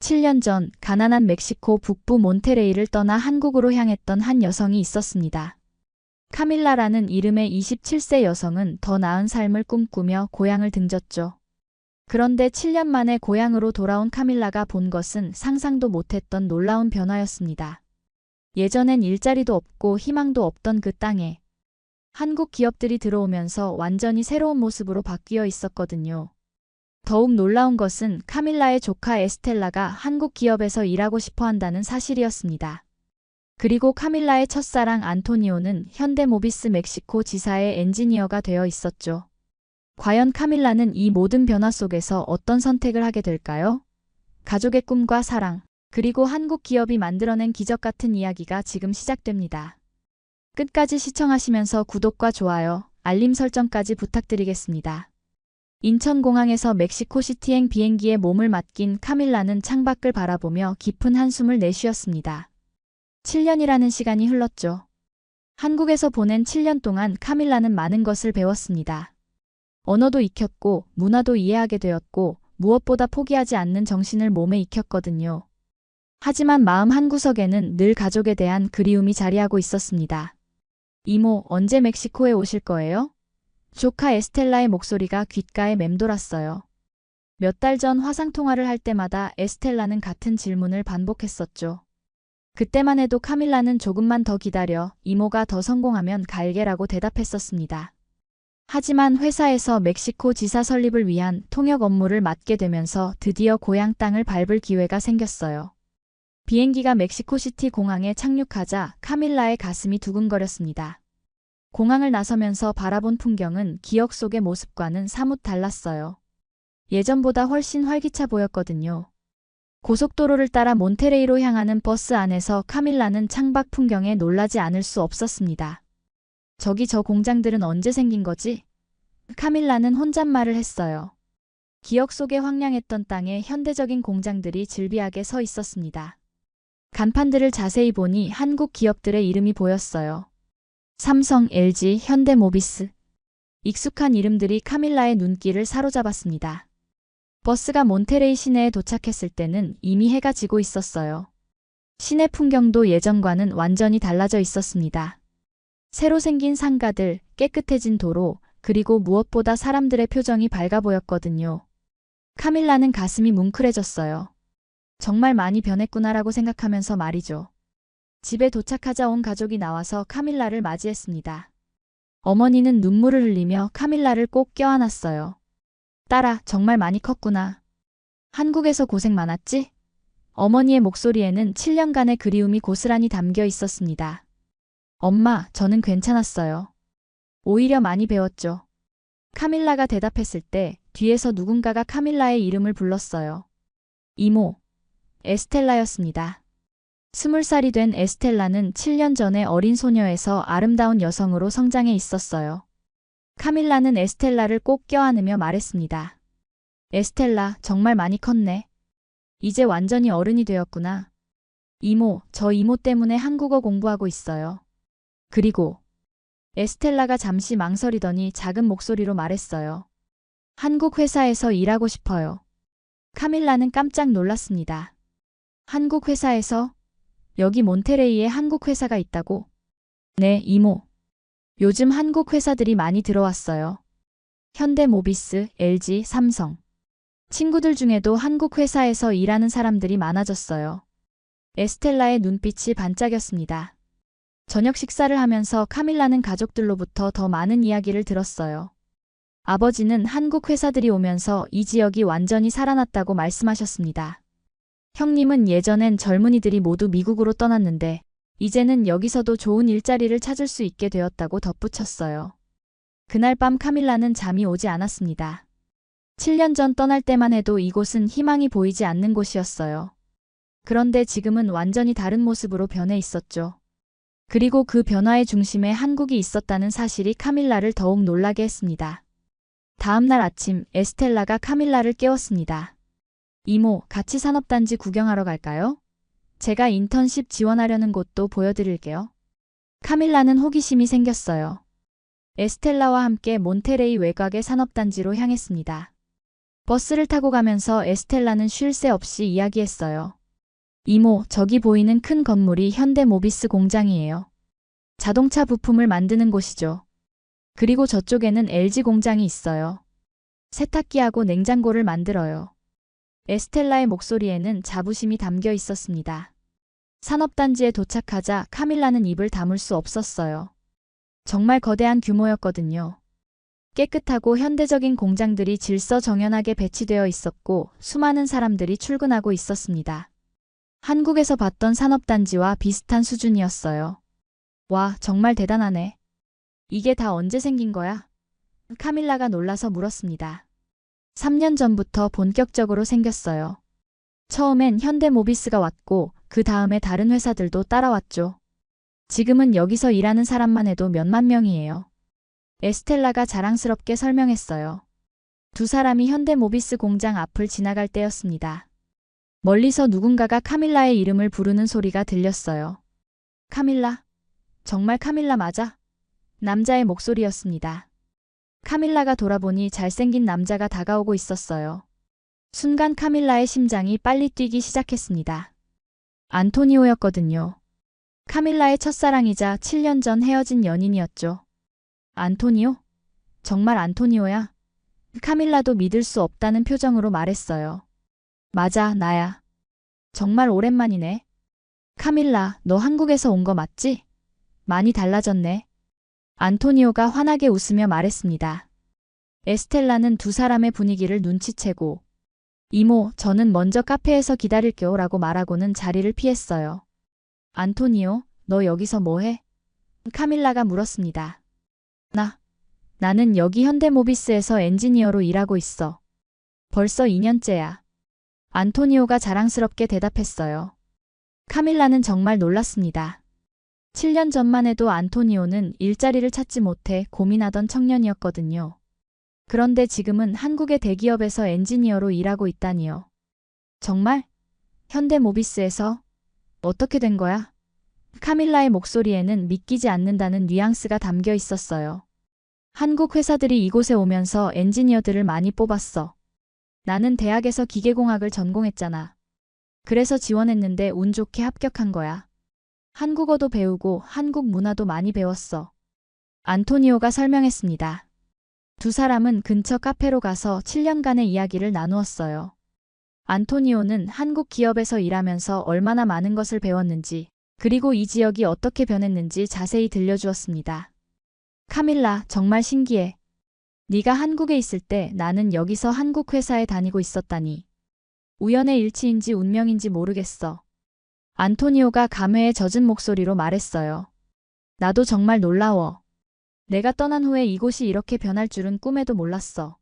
7년 전 가난한 멕시코 북부 몬테레이를 떠나 한국으로 향했던 한 여성이 있었습니다. 카밀라라는 이름의 27세 여성은 더 나은 삶을 꿈꾸며 고향을 등졌죠. 그런데 7년 만에 고향으로 돌아온 카밀라가 본 것은 상상도 못했던 놀라운 변화였습니다. 예전엔 일자리도 없고 희망도 없던 그 땅에 한국 기업들이 들어오면서 완전히 새로운 모습으로 바뀌어 있었거든요. 더욱 놀라운 것은 카밀라의 조카 에스텔라가 한국 기업에서 일하고 싶어 한다는 사실이었습니다. 그리고 카밀라의 첫사랑 안토니오는 현대모비스 멕시코 지사의 엔지니어가 되어 있었죠. 과연 카밀라는 이 모든 변화 속에서 어떤 선택을 하게 될까요? 가족의 꿈과 사랑, 그리고 한국 기업이 만들어낸 기적 같은 이야기가 지금 시작됩니다. 끝까지 시청하시면서 구독과 좋아요, 알림 설정까지 부탁드리겠습니다. 인천공항에서 멕시코시티행 비행기에 몸을 맡긴 카밀라는 창밖을 바라보며 깊은 한숨을 내쉬었습니다. 7년이라는 시간이 흘렀죠. 한국에서 보낸 7년 동안 카밀라는 많은 것을 배웠습니다. 언어도 익혔고 문화도 이해하게 되었고 무엇보다 포기하지 않는 정신을 몸에 익혔거든요. 하지만 마음 한구석에는 늘 가족에 대한 그리움이 자리하고 있었습니다. 이모, 언제 멕시코에 오실 거예요? 조카 에스텔라의 목소리가 귓가에 맴돌았어요. 몇 달 전 화상통화를 할 때마다 에스텔라는 같은 질문을 반복했었죠. 그때만 해도 카밀라는 조금만 더 기다려, 이모가 더 성공하면 갈게라고 대답했었습니다. 하지만 회사에서 멕시코 지사 설립을 위한 통역 업무를 맡게 되면서 드디어 고향 땅을 밟을 기회가 생겼어요. 비행기가 멕시코시티 공항에 착륙하자 카밀라의 가슴이 두근거렸습니다. 공항을 나서면서 바라본 풍경은 기억 속의 모습과는 사뭇 달랐어요. 예전보다 훨씬 활기차 보였거든요. 고속도로를 따라 몬테레이로 향하는 버스 안에서 카밀라는 창밖 풍경에 놀라지 않을 수 없었습니다. 저기 저 공장들은 언제 생긴 거지? 카밀라는 혼잣말을 했어요. 기억 속의 황량했던 땅에 현대적인 공장들이 질비하게 서 있었습니다. 간판들을 자세히 보니 한국 기업들의 이름이 보였어요. 삼성, LG, 현대모비스. 익숙한 이름들이 카밀라의 눈길을 사로잡았습니다. 버스가 몬테레이 시내에 도착했을 때는 이미 해가 지고 있었어요. 시내 풍경도 예전과는 완전히 달라져 있었습니다. 새로 생긴 상가들, 깨끗해진 도로, 그리고 무엇보다 사람들의 표정이 밝아 보였거든요. 카밀라는 가슴이 뭉클해졌어요. 정말 많이 변했구나라고 생각하면서 말이죠. 집에 도착하자 온 가족이 나와서 카밀라를 맞이했습니다. 어머니는 눈물을 흘리며 카밀라를 꼭 껴안았어요. 딸아, 정말 많이 컸구나. 한국에서 고생 많았지? 어머니의 목소리에는 7년간의 그리움이 고스란히 담겨 있었습니다. 엄마, 저는 괜찮았어요. 오히려 많이 배웠죠. 카밀라가 대답했을 때 뒤에서 누군가가 카밀라의 이름을 불렀어요. 이모, 에스텔라였습니다. 20살이 된 에스텔라는 7년 전에 어린 소녀에서 아름다운 여성으로 성장해 있었어요. 카밀라는 에스텔라를 꼭 껴안으며 말했습니다. 에스텔라, 정말 많이 컸네. 이제 완전히 어른이 되었구나. 이모, 저 이모 때문에 한국어 공부하고 있어요. 그리고 에스텔라가 잠시 망설이더니 작은 목소리로 말했어요. 한국 회사에서 일하고 싶어요. 카밀라는 깜짝 놀랐습니다. 한국 회사에서? 여기 몬테레이에 한국 회사가 있다고? 네, 이모. 요즘 한국 회사들이 많이 들어왔어요. 현대모비스, LG, 삼성. 친구들 중에도 한국 회사에서 일하는 사람들이 많아졌어요. 에스텔라의 눈빛이 반짝였습니다. 저녁 식사를 하면서 카밀라는 가족들로부터 더 많은 이야기를 들었어요. 아버지는 한국 회사들이 오면서 이 지역이 완전히 살아났다고 말씀하셨습니다. 형님은 예전엔 젊은이들이 모두 미국으로 떠났는데 이제는 여기서도 좋은 일자리를 찾을 수 있게 되었다고 덧붙였어요. 그날 밤 카밀라는 잠이 오지 않았습니다. 7년 전 떠날 때만 해도 이곳은 희망이 보이지 않는 곳이었어요. 그런데 지금은 완전히 다른 모습으로 변해 있었죠. 그리고 그 변화의 중심에 한국이 있었다는 사실이 카밀라를 더욱 놀라게 했습니다. 다음 날 아침 에스텔라가 카밀라를 깨웠습니다. 이모, 같이 산업단지 구경하러 갈까요? 제가 인턴십 지원하려는 곳도 보여드릴게요. 카밀라는 호기심이 생겼어요. 에스텔라와 함께 몬테레이 외곽의 산업단지로 향했습니다. 버스를 타고 가면서 에스텔라는 쉴 새 없이 이야기했어요. 이모, 저기 보이는 큰 건물이 현대모비스 공장이에요. 자동차 부품을 만드는 곳이죠. 그리고 저쪽에는 LG 공장이 있어요. 세탁기하고 냉장고를 만들어요. 에스텔라의 목소리에는 자부심이 담겨 있었습니다. 산업단지에 도착하자 카밀라는 입을 다물 수 없었어요. 정말 거대한 규모였거든요. 깨끗하고 현대적인 공장들이 질서정연하게 배치되어 있었고 수많은 사람들이 출근하고 있었습니다. 한국에서 봤던 산업단지와 비슷한 수준이었어요. 와, 정말 대단하네. 이게 다 언제 생긴 거야? 카밀라가 놀라서 물었습니다. 3년 전부터 본격적으로 생겼어요. 처음엔 현대모비스가 왔고 그 다음에 다른 회사들도 따라왔죠. 지금은 여기서 일하는 사람만 해도 몇만 명이에요. 에스텔라가 자랑스럽게 설명했어요. 두 사람이 현대모비스 공장 앞을 지나갈 때였습니다. 멀리서 누군가가 카밀라의 이름을 부르는 소리가 들렸어요. 카밀라? 정말 카밀라 맞아? 남자의 목소리였습니다. 카밀라가 돌아보니 잘생긴 남자가 다가오고 있었어요. 순간 카밀라의 심장이 빨리 뛰기 시작했습니다. 안토니오였거든요. 카밀라의 첫사랑이자 7년 전 헤어진 연인이었죠. 안토니오? 정말 안토니오야? 카밀라도 믿을 수 없다는 표정으로 말했어요. 맞아, 나야. 정말 오랜만이네. 카밀라, 너 한국에서 온 거 맞지? 많이 달라졌네. 안토니오가 환하게 웃으며 말했습니다. 에스텔라는 두 사람의 분위기를 눈치채고 이모, 저는 먼저 카페에서 기다릴게요 라고 말하고는 자리를 피했어요. 안토니오, 너 여기서 뭐해? 카밀라가 물었습니다. 나는 여기 현대모비스에서 엔지니어로 일하고 있어. 벌써 2년째야. 안토니오가 자랑스럽게 대답했어요. 카밀라는 정말 놀랐습니다. 7년 전만 해도 안토니오는 일자리를 찾지 못해 고민하던 청년이었거든요. 그런데 지금은 한국의 대기업에서 엔지니어로 일하고 있다니요. 정말? 현대모비스에서? 어떻게 된 거야? 카밀라의 목소리에는 믿기지 않는다는 뉘앙스가 담겨 있었어요. 한국 회사들이 이곳에 오면서 엔지니어들을 많이 뽑았어. 나는 대학에서 기계공학을 전공했잖아. 그래서 지원했는데 운 좋게 합격한 거야. 한국어도 배우고 한국 문화도 많이 배웠어. 안토니오가 설명했습니다. 두 사람은 근처 카페로 가서 7년간의 이야기를 나누었어요. 안토니오는 한국 기업에서 일하면서 얼마나 많은 것을 배웠는지, 그리고 이 지역이 어떻게 변했는지 자세히 들려주었습니다. 카밀라, 정말 신기해. 네가 한국에 있을 때 나는 여기서 한국 회사에 다니고 있었다니. 우연의 일치인지 운명인지 모르겠어. 안토니오가 감회에 젖은 목소리로 말했어요. 나도 정말 놀라워. 내가 떠난 후에 이곳이 이렇게 변할 줄은 꿈에도 몰랐어.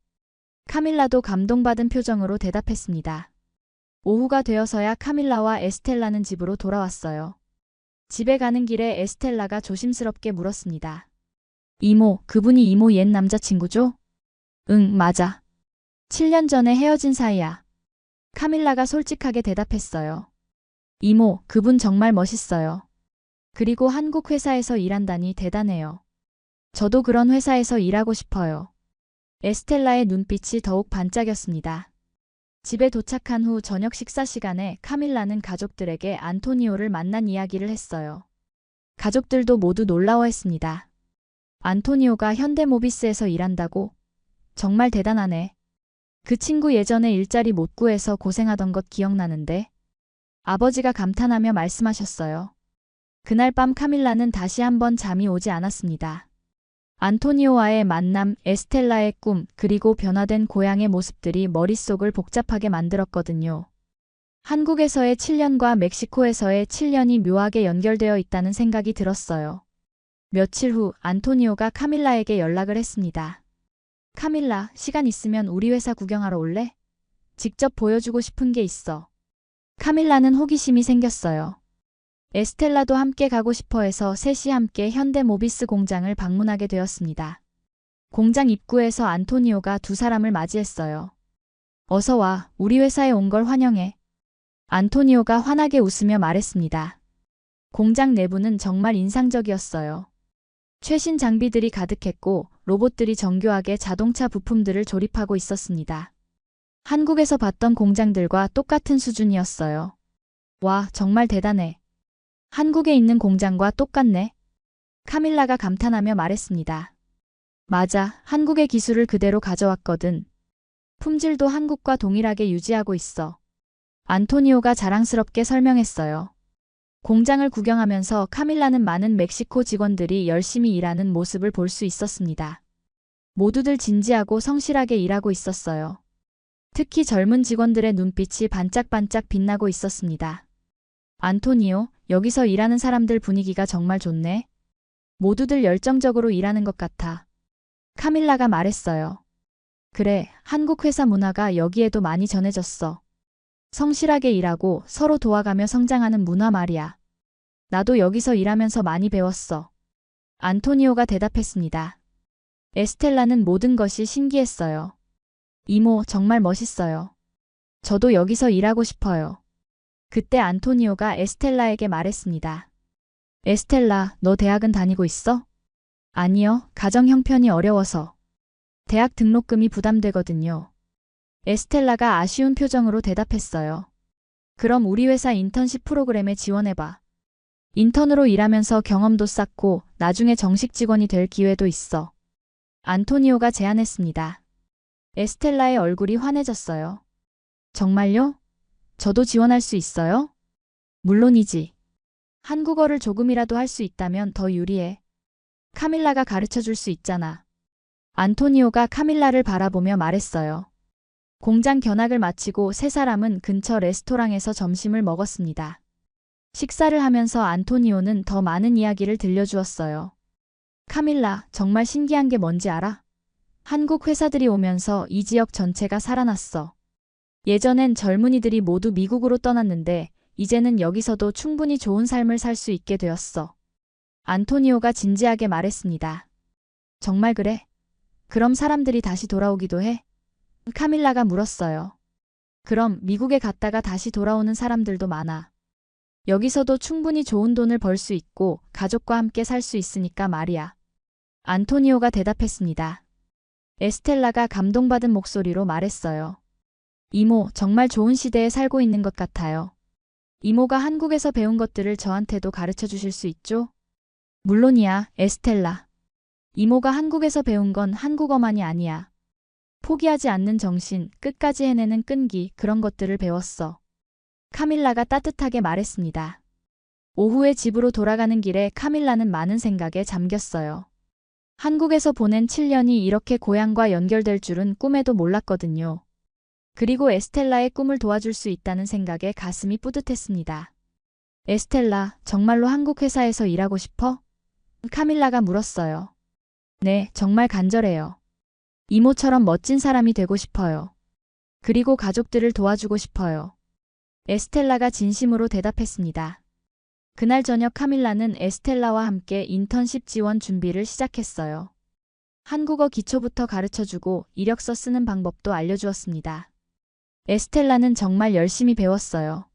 카밀라도 감동받은 표정으로 대답했습니다. 오후가 되어서야 카밀라와 에스텔라는 집으로 돌아왔어요. 집에 가는 길에 에스텔라가 조심스럽게 물었습니다. 이모, 그분이 이모 옛 남자친구죠? 응, 맞아. 7년 전에 헤어진 사이야. 카밀라가 솔직하게 대답했어요. 이모, 그분 정말 멋있어요. 그리고 한국 회사에서 일한다니 대단해요. 저도 그런 회사에서 일하고 싶어요. 에스텔라의 눈빛이 더욱 반짝였습니다. 집에 도착한 후 저녁 식사 시간에 카밀라는 가족들에게 안토니오를 만난 이야기를 했어요. 가족들도 모두 놀라워했습니다. 안토니오가 현대모비스에서 일한다고? 정말 대단하네. 그 친구 예전에 일자리 못 구해서 고생하던 것 기억나는데? 아버지가 감탄하며 말씀하셨어요. 그날 밤 카밀라는 다시 한번 잠이 오지 않았습니다. 안토니오와의 만남, 에스텔라의 꿈, 그리고 변화된 고향의 모습들이 머릿속을 복잡하게 만들었거든요. 한국에서의 7년과 멕시코에서의 7년이 묘하게 연결되어 있다는 생각이 들었어요. 며칠 후 안토니오가 카밀라에게 연락을 했습니다. 카밀라, 시간 있으면 우리 회사 구경하러 올래? 직접 보여주고 싶은 게 있어. 카밀라는 호기심이 생겼어요. 에스텔라도 함께 가고 싶어 해서 셋이 함께 현대모비스 공장을 방문하게 되었습니다. 공장 입구에서 안토니오가 두 사람을 맞이했어요. 어서 와, 우리 회사에 온 걸 환영해. 안토니오가 환하게 웃으며 말했습니다. 공장 내부는 정말 인상적이었어요. 최신 장비들이 가득했고 로봇들이 정교하게 자동차 부품들을 조립하고 있었습니다. 한국에서 봤던 공장들과 똑같은 수준이었어요. 와, 정말 대단해. 한국에 있는 공장과 똑같네. 카밀라가 감탄하며 말했습니다. 맞아, 한국의 기술을 그대로 가져왔거든. 품질도 한국과 동일하게 유지하고 있어. 안토니오가 자랑스럽게 설명했어요. 공장을 구경하면서 카밀라는 많은 멕시코 직원들이 열심히 일하는 모습을 볼 수 있었습니다. 모두들 진지하고 성실하게 일하고 있었어요. 특히 젊은 직원들의 눈빛이 반짝반짝 빛나고 있었습니다. 안토니오, 여기서 일하는 사람들 분위기가 정말 좋네. 모두들 열정적으로 일하는 것 같아. 카밀라가 말했어요. 그래, 한국 회사 문화가 여기에도 많이 전해졌어. 성실하게 일하고 서로 도와가며 성장하는 문화 말이야. 나도 여기서 일하면서 많이 배웠어. 안토니오가 대답했습니다. 에스텔라는 모든 것이 신기했어요. 이모, 정말 멋있어요. 저도 여기서 일하고 싶어요. 그때 안토니오가 에스텔라에게 말했습니다. 에스텔라, 너 대학은 다니고 있어? 아니요, 가정 형편이 어려워서. 대학 등록금이 부담되거든요. 에스텔라가 아쉬운 표정으로 대답했어요. 그럼 우리 회사 인턴십 프로그램에 지원해봐. 인턴으로 일하면서 경험도 쌓고 나중에 정식 직원이 될 기회도 있어. 안토니오가 제안했습니다. 에스텔라의 얼굴이 환해졌어요. 정말요? 저도 지원할 수 있어요? 물론이지. 한국어를 조금이라도 할 수 있다면 더 유리해. 카밀라가 가르쳐 줄 수 있잖아. 안토니오가 카밀라를 바라보며 말했어요. 공장 견학을 마치고 세 사람은 근처 레스토랑에서 점심을 먹었습니다. 식사를 하면서 안토니오는 더 많은 이야기를 들려주었어요. 카밀라, 정말 신기한 게 뭔지 알아? 한국 회사들이 오면서 이 지역 전체가 살아났어. 예전엔 젊은이들이 모두 미국으로 떠났는데 이제는 여기서도 충분히 좋은 삶을 살 수 있게 되었어. 안토니오가 진지하게 말했습니다. 정말 그래? 그럼 사람들이 다시 돌아오기도 해? 카밀라가 물었어요. 그럼 미국에 갔다가 다시 돌아오는 사람들도 많아. 여기서도 충분히 좋은 돈을 벌 수 있고 가족과 함께 살 수 있으니까 말이야. 안토니오가 대답했습니다. 에스텔라가 감동받은 목소리로 말했어요. 이모, 정말 좋은 시대에 살고 있는 것 같아요. 이모가 한국에서 배운 것들을 저한테도 가르쳐 주실 수 있죠? 물론이야, 에스텔라. 이모가 한국에서 배운 건 한국어만이 아니야. 포기하지 않는 정신, 끝까지 해내는 끈기, 그런 것들을 배웠어. 카밀라가 따뜻하게 말했습니다. 오후에 집으로 돌아가는 길에 카밀라는 많은 생각에 잠겼어요. 한국에서 보낸 7년이 이렇게 고향과 연결될 줄은 꿈에도 몰랐거든요. 그리고 에스텔라의 꿈을 도와줄 수 있다는 생각에 가슴이 뿌듯했습니다. 에스텔라, 정말로 한국 회사에서 일하고 싶어? 카밀라가 물었어요. 네, 정말 간절해요. 이모처럼 멋진 사람이 되고 싶어요. 그리고 가족들을 도와주고 싶어요. 에스텔라가 진심으로 대답했습니다. 그날 저녁 카밀라는 에스텔라와 함께 인턴십 지원 준비를 시작했어요. 한국어 기초부터 가르쳐주고 이력서 쓰는 방법도 알려주었습니다. 에스텔라는 정말 열심히 배웠어요.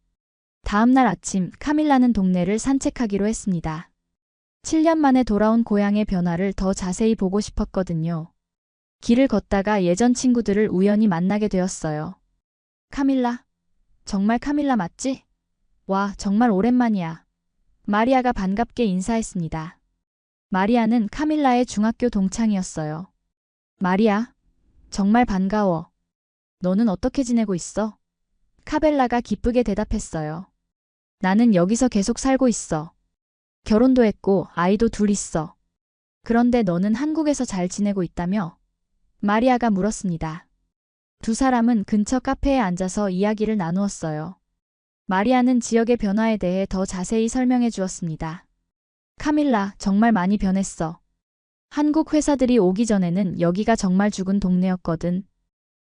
다음 날 아침 카밀라는 동네를 산책하기로 했습니다. 7년 만에 돌아온 고향의 변화를 더 자세히 보고 싶었거든요. 길을 걷다가 예전 친구들을 우연히 만나게 되었어요. 카밀라? 정말 카밀라 맞지? 와, 정말 오랜만이야. 마리아가 반갑게 인사했습니다. 마리아는 카밀라의 중학교 동창이었어요. 마리아, 정말 반가워. 너는 어떻게 지내고 있어? 카벨라가 기쁘게 대답했어요. 나는 여기서 계속 살고 있어. 결혼도 했고 아이도 둘 있어. 그런데 너는 한국에서 잘 지내고 있다며? 마리아가 물었습니다. 두 사람은 근처 카페에 앉아서 이야기를 나누었어요. 마리아는 지역의 변화에 대해 더 자세히 설명해 주었습니다. 카밀라, 정말 많이 변했어. 한국 회사들이 오기 전에는 여기가 정말 죽은 동네였거든.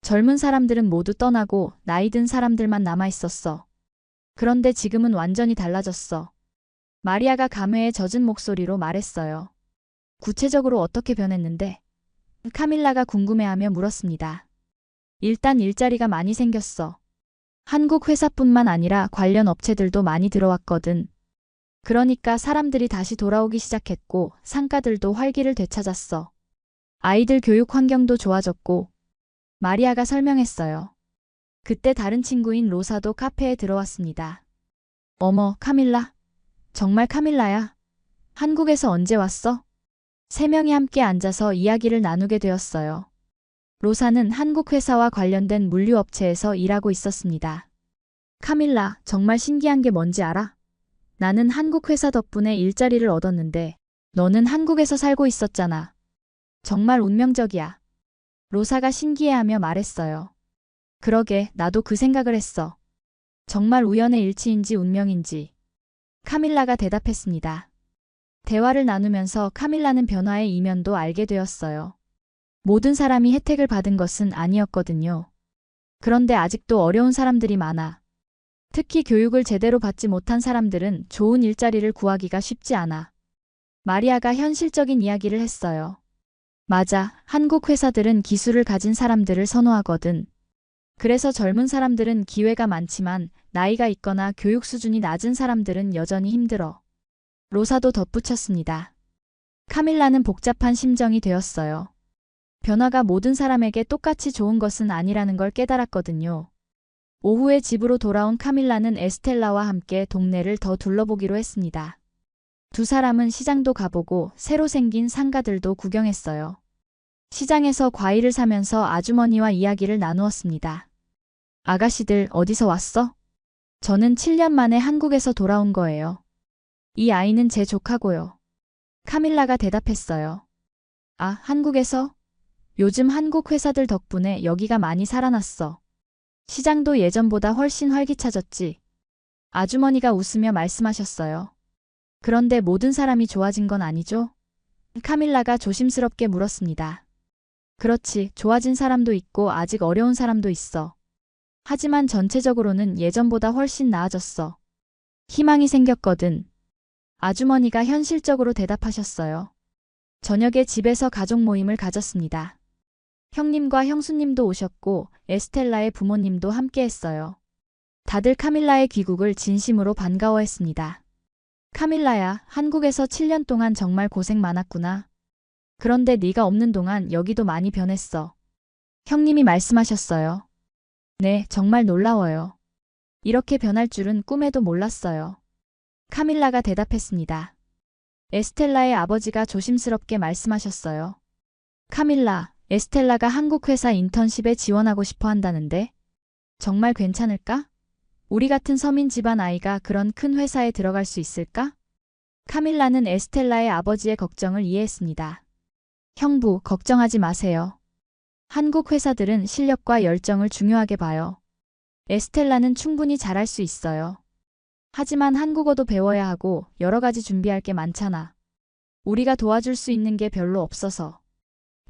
젊은 사람들은 모두 떠나고 나이 든 사람들만 남아 있었어. 그런데 지금은 완전히 달라졌어. 마리아가 감회에 젖은 목소리로 말했어요. 구체적으로 어떻게 변했는데? 카밀라가 궁금해하며 물었습니다. 일단 일자리가 많이 생겼어. 한국 회사뿐만 아니라 관련 업체들도 많이 들어왔거든. 그러니까 사람들이 다시 돌아오기 시작했고 상가들도 활기를 되찾았어. 아이들 교육 환경도 좋아졌고. 마리아가 설명했어요. 그때 다른 친구인 로사도 카페에 들어왔습니다. 어머, 카밀라. 정말 카밀라야. 한국에서 언제 왔어? 세 명이 함께 앉아서 이야기를 나누게 되었어요. 로사는 한국 회사와 관련된 물류업체에서 일하고 있었습니다. 카밀라, 정말 신기한 게 뭔지 알아? 나는 한국 회사 덕분에 일자리를 얻었는데 너는 한국에서 살고 있었잖아. 정말 운명적이야. 로사가 신기해하며 말했어요. 그러게, 나도 그 생각을 했어. 정말 우연의 일치인지 운명인지. 카밀라가 대답했습니다. 대화를 나누면서 카밀라는 변화의 이면도 알게 되었어요. 모든 사람이 혜택을 받은 것은 아니었거든요. 그런데 아직도 어려운 사람들이 많아. 특히 교육을 제대로 받지 못한 사람들은 좋은 일자리를 구하기가 쉽지 않아. 마리아가 현실적인 이야기를 했어요. 맞아, 한국 회사들은 기술을 가진 사람들을 선호하거든. 그래서 젊은 사람들은 기회가 많지만 나이가 있거나 교육 수준이 낮은 사람들은 여전히 힘들어. 로사도 덧붙였습니다. 카밀라는 복잡한 심정이 되었어요. 변화가 모든 사람에게 똑같이 좋은 것은 아니라는 걸 깨달았거든요. 오후에 집으로 돌아온 카밀라는 에스텔라와 함께 동네를 더 둘러보기로 했습니다. 두 사람은 시장도 가보고 새로 생긴 상가들도 구경했어요. 시장에서 과일을 사면서 아주머니와 이야기를 나누었습니다. 아가씨들 어디서 왔어? 저는 7년 만에 한국에서 돌아온 거예요. 이 아이는 제 조카고요. 카밀라가 대답했어요. 아, 한국에서? 요즘 한국 회사들 덕분에 여기가 많이 살아났어. 시장도 예전보다 훨씬 활기차졌지. 아주머니가 웃으며 말씀하셨어요. 그런데 모든 사람이 좋아진 건 아니죠? 카밀라가 조심스럽게 물었습니다. 그렇지, 좋아진 사람도 있고 아직 어려운 사람도 있어. 하지만 전체적으로는 예전보다 훨씬 나아졌어. 희망이 생겼거든. 아주머니가 현실적으로 대답하셨어요. 저녁에 집에서 가족 모임을 가졌습니다. 형님과 형수님도 오셨고 에스텔라의 부모님도 함께했어요. 다들 카밀라의 귀국을 진심으로 반가워했습니다. 카밀라야, 한국에서 7년 동안 정말 고생 많았구나. 그런데 네가 없는 동안 여기도 많이 변했어. 형님이 말씀하셨어요. 네, 정말 놀라워요. 이렇게 변할 줄은 꿈에도 몰랐어요. 카밀라가 대답했습니다. 에스텔라의 아버지가 조심스럽게 말씀하셨어요. 카밀라, 에스텔라가 한국 회사 인턴십에 지원하고 싶어 한다는데 정말 괜찮을까? 우리 같은 서민 집안 아이가 그런 큰 회사에 들어갈 수 있을까? 카밀라는 에스텔라의 아버지의 걱정을 이해했습니다. 형부, 걱정하지 마세요. 한국 회사들은 실력과 열정을 중요하게 봐요. 에스텔라는 충분히 잘할 수 있어요. 하지만 한국어도 배워야 하고 여러 가지 준비할 게 많잖아. 우리가 도와줄 수 있는 게 별로 없어서.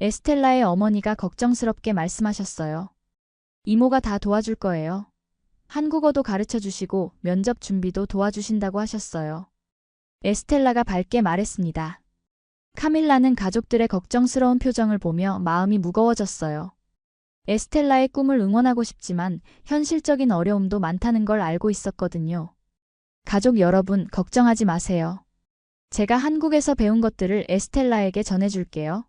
에스텔라의 어머니가 걱정스럽게 말씀하셨어요. 이모가 다 도와줄 거예요. 한국어도 가르쳐 주시고 면접 준비도 도와주신다고 하셨어요. 에스텔라가 밝게 말했습니다. 카밀라는 가족들의 걱정스러운 표정을 보며 마음이 무거워졌어요. 에스텔라의 꿈을 응원하고 싶지만 현실적인 어려움도 많다는 걸 알고 있었거든요. 가족 여러분, 걱정하지 마세요. 제가 한국에서 배운 것들을 에스텔라에게 전해줄게요.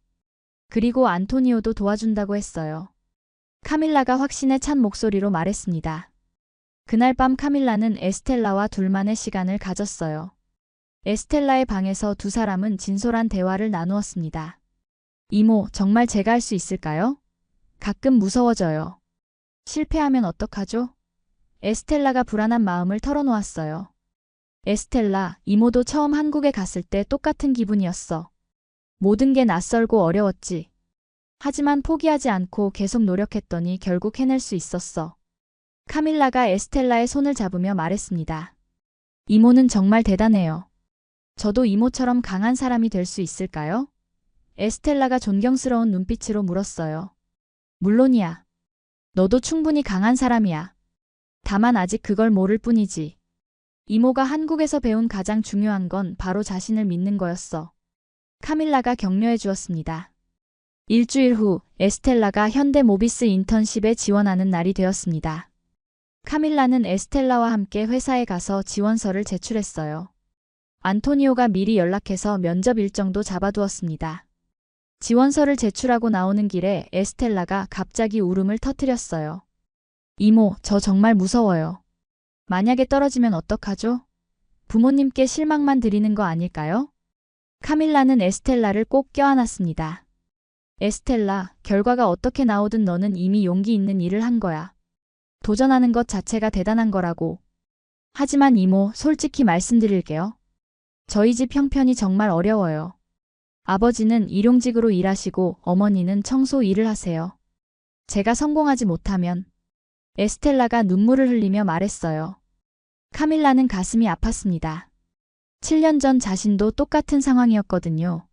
그리고 안토니오도 도와준다고 했어요. 카밀라가 확신에 찬 목소리로 말했습니다. 그날 밤 카밀라는 에스텔라와 둘만의 시간을 가졌어요. 에스텔라의 방에서 두 사람은 진솔한 대화를 나누었습니다. 이모, 정말 제가 할 수 있을까요? 가끔 무서워져요. 실패하면 어떡하죠? 에스텔라가 불안한 마음을 털어놓았어요. 에스텔라, 이모도 처음 한국에 갔을 때 똑같은 기분이었어. 모든 게 낯설고 어려웠지. 하지만 포기하지 않고 계속 노력했더니 결국 해낼 수 있었어. 카밀라가 에스텔라의 손을 잡으며 말했습니다. 이모는 정말 대단해요. 저도 이모처럼 강한 사람이 될 수 있을까요? 에스텔라가 존경스러운 눈빛으로 물었어요. 물론이야. 너도 충분히 강한 사람이야. 다만 아직 그걸 모를 뿐이지. 이모가 한국에서 배운 가장 중요한 건 바로 자신을 믿는 거였어. 카밀라가 격려해 주었습니다. 일주일 후 에스텔라가 현대 모비스 인턴십에 지원하는 날이 되었습니다. 카밀라는 에스텔라와 함께 회사에 가서 지원서를 제출했어요. 안토니오가 미리 연락해서 면접 일정도 잡아두었습니다. 지원서를 제출하고 나오는 길에 에스텔라가 갑자기 울음을 터뜨렸어요. 이모, 저 정말 무서워요. 만약에 떨어지면 어떡하죠? 부모님께 실망만 드리는 거 아닐까요? 카밀라는 에스텔라를 꼭 껴안았습니다. 에스텔라, 결과가 어떻게 나오든 너는 이미 용기 있는 일을 한 거야. 도전하는 것 자체가 대단한 거라고. 하지만 이모, 솔직히 말씀드릴게요. 저희 집 형편이 정말 어려워요. 아버지는 일용직으로 일하시고 어머니는 청소 일을 하세요. 제가 성공하지 못하면 에스텔라가 눈물을 흘리며 말했어요. 카밀라는 가슴이 아팠습니다. 7년 전 자신도 똑같은 상황이었거든요.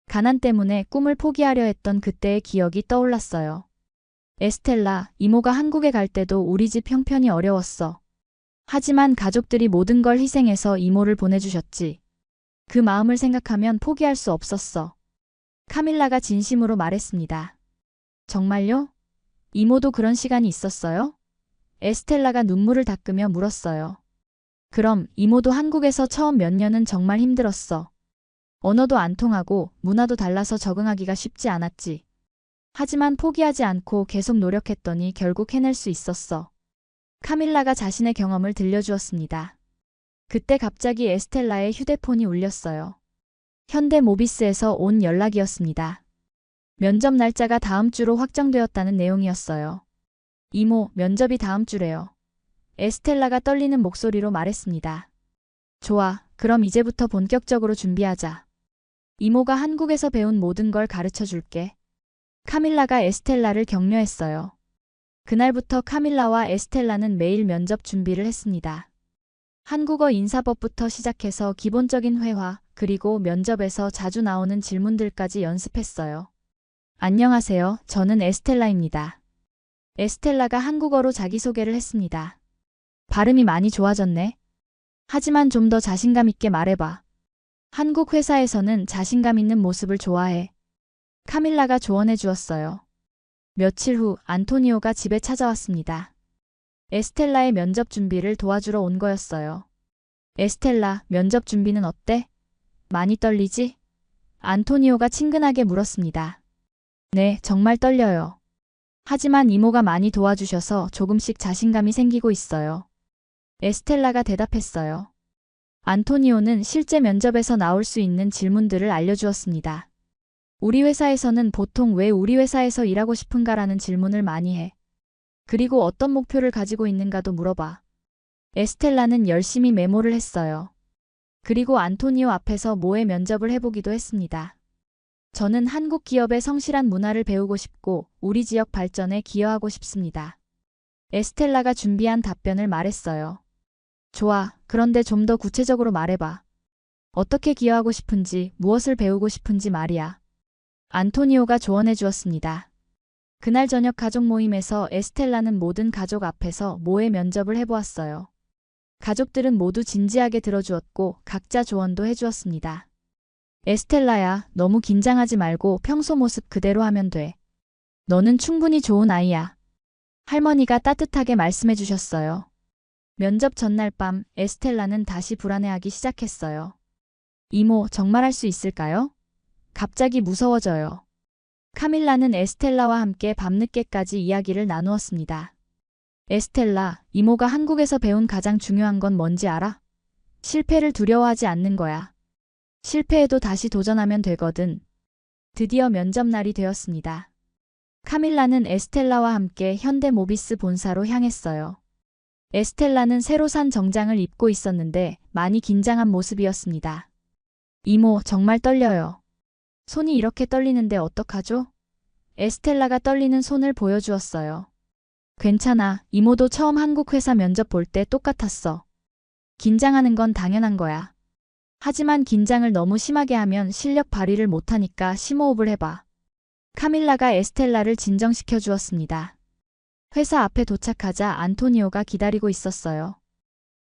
가난 때문에 꿈을 포기하려 했던 그때의 기억이 떠올랐어요. 에스텔라, 이모가 한국에 갈 때도 우리 집 형편이 어려웠어. 하지만 가족들이 모든 걸 희생해서 이모를 보내주셨지. 그 마음을 생각하면 포기할 수 없었어. 카밀라가 진심으로 말했습니다. 정말요? 이모도 그런 시간이 있었어요? 에스텔라가 눈물을 닦으며 물었어요. 그럼 이모도 한국에서 처음 몇 년은 정말 힘들었어. 언어도 안 통하고 문화도 달라서 적응하기가 쉽지 않았지. 하지만 포기하지 않고 계속 노력했더니 결국 해낼 수 있었어. 카밀라가 자신의 경험을 들려주었습니다. 그때 갑자기 에스텔라의 휴대폰이 울렸어요. 현대모비스에서 온 연락이었습니다. 면접 날짜가 다음 주로 확정되었다는 내용이었어요. 이모, 면접이 다음 주래요. 에스텔라가 떨리는 목소리로 말했습니다. 좋아, 그럼 이제부터 본격적으로 준비하자. 이모가 한국에서 배운 모든 걸 가르쳐 줄게. 카밀라가 에스텔라를 격려했어요. 그날부터 카밀라와 에스텔라는 매일 면접 준비를 했습니다. 한국어 인사법부터 시작해서 기본적인 회화, 그리고 면접에서 자주 나오는 질문들까지 연습했어요. 안녕하세요, 저는 에스텔라입니다. 에스텔라가 한국어로 자기소개를 했습니다. 발음이 많이 좋아졌네. 하지만 좀 더 자신감 있게 말해봐. 한국 회사에서는 자신감 있는 모습을 좋아해. 카밀라가 조언해 주었어요. 며칠 후 안토니오가 집에 찾아왔습니다. 에스텔라의 면접 준비를 도와주러 온 거였어요. 에스텔라, 면접 준비는 어때? 많이 떨리지? 안토니오가 친근하게 물었습니다. 네, 정말 떨려요. 하지만 이모가 많이 도와주셔서 조금씩 자신감이 생기고 있어요. 에스텔라가 대답했어요. 안토니오는 실제 면접에서 나올 수 있는 질문들을 알려주었습니다. 우리 회사에서는 보통 왜 우리 회사에서 일하고 싶은가라는 질문을 많이 해. 그리고 어떤 목표를 가지고 있는가도 물어봐. 에스텔라는 열심히 메모를 했어요. 그리고 안토니오 앞에서 모의 면접을 해보기도 했습니다. 저는 한국 기업의 성실한 문화를 배우고 싶고 우리 지역 발전에 기여하고 싶습니다. 에스텔라가 준비한 답변을 말했어요. 좋아, 그런데 좀 더 구체적으로 말해봐. 어떻게 기여하고 싶은지, 무엇을 배우고 싶은지 말이야. 안토니오가 조언해 주었습니다. 그날 저녁 가족 모임에서 에스텔라는 모든 가족 앞에서 모의 면접을 해보았어요. 가족들은 모두 진지하게 들어주었고 각자 조언도 해주었습니다. 에스텔라야, 너무 긴장하지 말고 평소 모습 그대로 하면 돼. 너는 충분히 좋은 아이야. 할머니가 따뜻하게 말씀해 주셨어요. 면접 전날 밤 에스텔라는 다시 불안해하기 시작했어요. 이모, 정말 할 수 있을까요? 갑자기 무서워져요. 카밀라는 에스텔라와 함께 밤늦게까지 이야기를 나누었습니다. 에스텔라, 이모가 한국에서 배운 가장 중요한 건 뭔지 알아? 실패를 두려워하지 않는 거야. 실패해도 다시 도전하면 되거든. 드디어 면접 날이 되었습니다. 카밀라는 에스텔라와 함께 현대모비스 본사로 향했어요. 에스텔라는 새로 산 정장을 입고 있었는데 많이 긴장한 모습이었습니다. 이모, 정말 떨려요. 손이 이렇게 떨리는데 어떡하죠? 에스텔라가 떨리는 손을 보여주었어요. 괜찮아, 이모도 처음 한국 회사 면접 볼 때 똑같았어. 긴장하는 건 당연한 거야. 하지만 긴장을 너무 심하게 하면 실력 발휘를 못하니까 심호흡을 해봐. 카밀라가 에스텔라를 진정시켜 주었습니다. 회사 앞에 도착하자 안토니오가 기다리고 있었어요.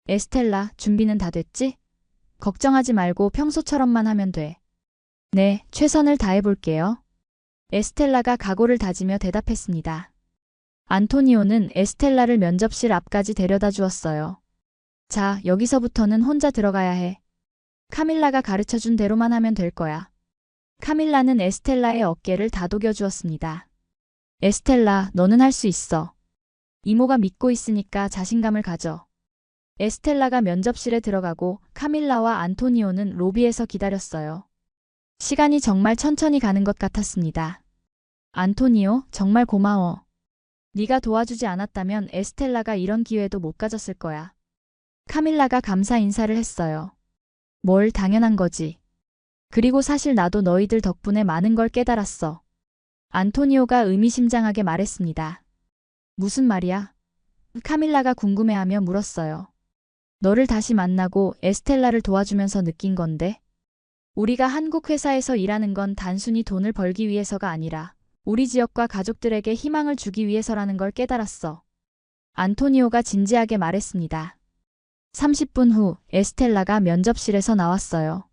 에스텔라, 준비는 다 됐지? 걱정하지 말고 평소처럼만 하면 돼. 네, 최선을 다해볼게요. 에스텔라가 각오를 다지며 대답했습니다. 안토니오는 에스텔라를 면접실 앞까지 데려다 주었어요. 자, 여기서부터는 혼자 들어가야 해. 카밀라가 가르쳐준 대로만 하면 될 거야. 카밀라는 에스텔라의 어깨를 다독여 주었습니다. 에스텔라, 너는 할 수 있어. 이모가 믿고 있으니까 자신감을 가져. 에스텔라가 면접실에 들어가고 카밀라와 안토니오는 로비에서 기다렸어요. 시간이 정말 천천히 가는 것 같았습니다. 안토니오, 정말 고마워. 네가 도와주지 않았다면 에스텔라가 이런 기회도 못 가졌을 거야. 카밀라가 감사 인사를 했어요. 뭘 당연한 거지. 그리고 사실 나도 너희들 덕분에 많은 걸 깨달았어. 안토니오가 의미심장하게 말했습니다. 무슨 말이야? 카밀라가 궁금해하며 물었어요. 너를 다시 만나고 에스텔라를 도와주면서 느낀 건데, 우리가 한국 회사에서 일하는 건 단순히 돈을 벌기 위해서가 아니라 우리 지역과 가족들에게 희망을 주기 위해서라는 걸 깨달았어. 안토니오가 진지하게 말했습니다. 30분 후 에스텔라가 면접실에서 나왔어요.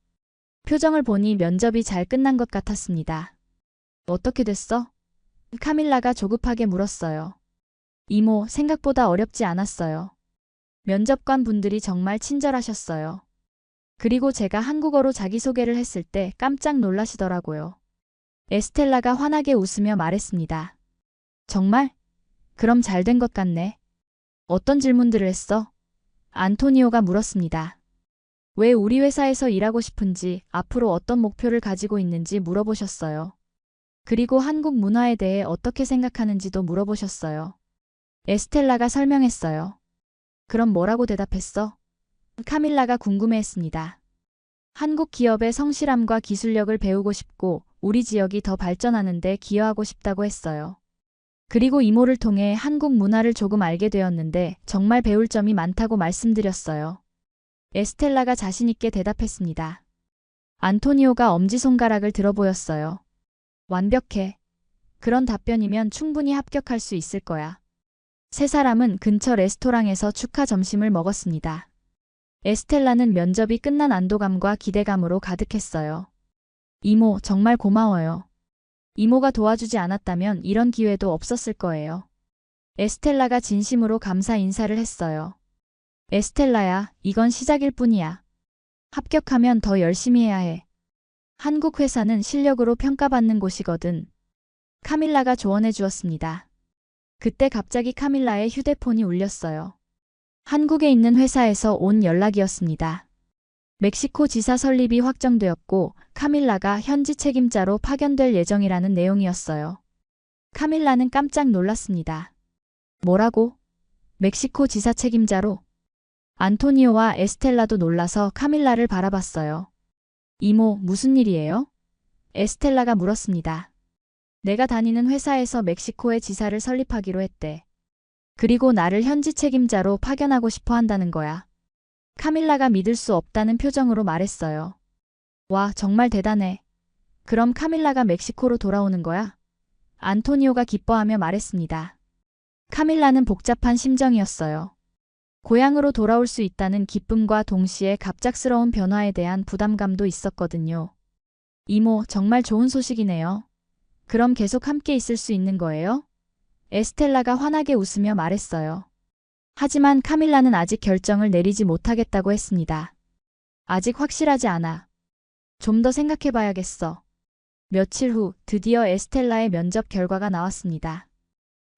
표정을 보니 면접이 잘 끝난 것 같았습니다. 어떻게 됐어? 카밀라가 조급하게 물었어요. 이모, 생각보다 어렵지 않았어요. 면접관 분들이 정말 친절하셨어요. 그리고 제가 한국어로 자기소개를 했을 때 깜짝 놀라시더라고요. 에스텔라가 환하게 웃으며 말했습니다. 정말? 그럼 잘 된 것 같네. 어떤 질문들을 했어? 안토니오가 물었습니다. 왜 우리 회사에서 일하고 싶은지, 앞으로 어떤 목표를 가지고 있는지 물어보셨어요. 그리고 한국 문화에 대해 어떻게 생각하는지도 물어보셨어요. 에스텔라가 설명했어요. 그럼 뭐라고 대답했어? 카밀라가 궁금해했습니다. 한국 기업의 성실함과 기술력을 배우고 싶고 우리 지역이 더 발전하는데 기여하고 싶다고 했어요. 그리고 이모를 통해 한국 문화를 조금 알게 되었는데 정말 배울 점이 많다고 말씀드렸어요. 에스텔라가 자신있게 대답했습니다. 안토니오가 엄지손가락을 들어 보였어요. 완벽해. 그런 답변이면 충분히 합격할 수 있을 거야. 세 사람은 근처 레스토랑에서 축하 점심을 먹었습니다. 에스텔라는 면접이 끝난 안도감과 기대감으로 가득했어요. 이모, 정말 고마워요. 이모가 도와주지 않았다면 이런 기회도 없었을 거예요. 에스텔라가 진심으로 감사 인사를 했어요. 에스텔라야, 이건 시작일 뿐이야. 합격하면 더 열심히 해야 해. 한국 회사는 실력으로 평가받는 곳이거든. 카밀라가 조언해 주었습니다. 그때 갑자기 카밀라의 휴대폰이 울렸어요. 한국에 있는 회사에서 온 연락이었습니다. 멕시코 지사 설립이 확정되었고 카밀라가 현지 책임자로 파견될 예정이라는 내용이었어요. 카밀라는 깜짝 놀랐습니다. 뭐라고? 멕시코 지사 책임자로? 안토니오와 에스텔라도 놀라서 카밀라를 바라봤어요. 이모, 무슨 일이에요? 에스텔라가 물었습니다. 내가 다니는 회사에서 멕시코의 지사를 설립하기로 했대. 그리고 나를 현지 책임자로 파견하고 싶어 한다는 거야. 카밀라가 믿을 수 없다는 표정으로 말했어요. 와, 정말 대단해. 그럼 카밀라가 멕시코로 돌아오는 거야? 안토니오가 기뻐하며 말했습니다. 카밀라는 복잡한 심정이었어요. 고향으로 돌아올 수 있다는 기쁨과 동시에 갑작스러운 변화에 대한 부담감도 있었거든요. 이모, 정말 좋은 소식이네요. 그럼 계속 함께 있을 수 있는 거예요? 에스텔라가 환하게 웃으며 말했어요. 하지만 카밀라는 아직 결정을 내리지 못하겠다고 했습니다. 아직 확실하지 않아. 좀 더 생각해봐야겠어. 며칠 후 드디어 에스텔라의 면접 결과가 나왔습니다.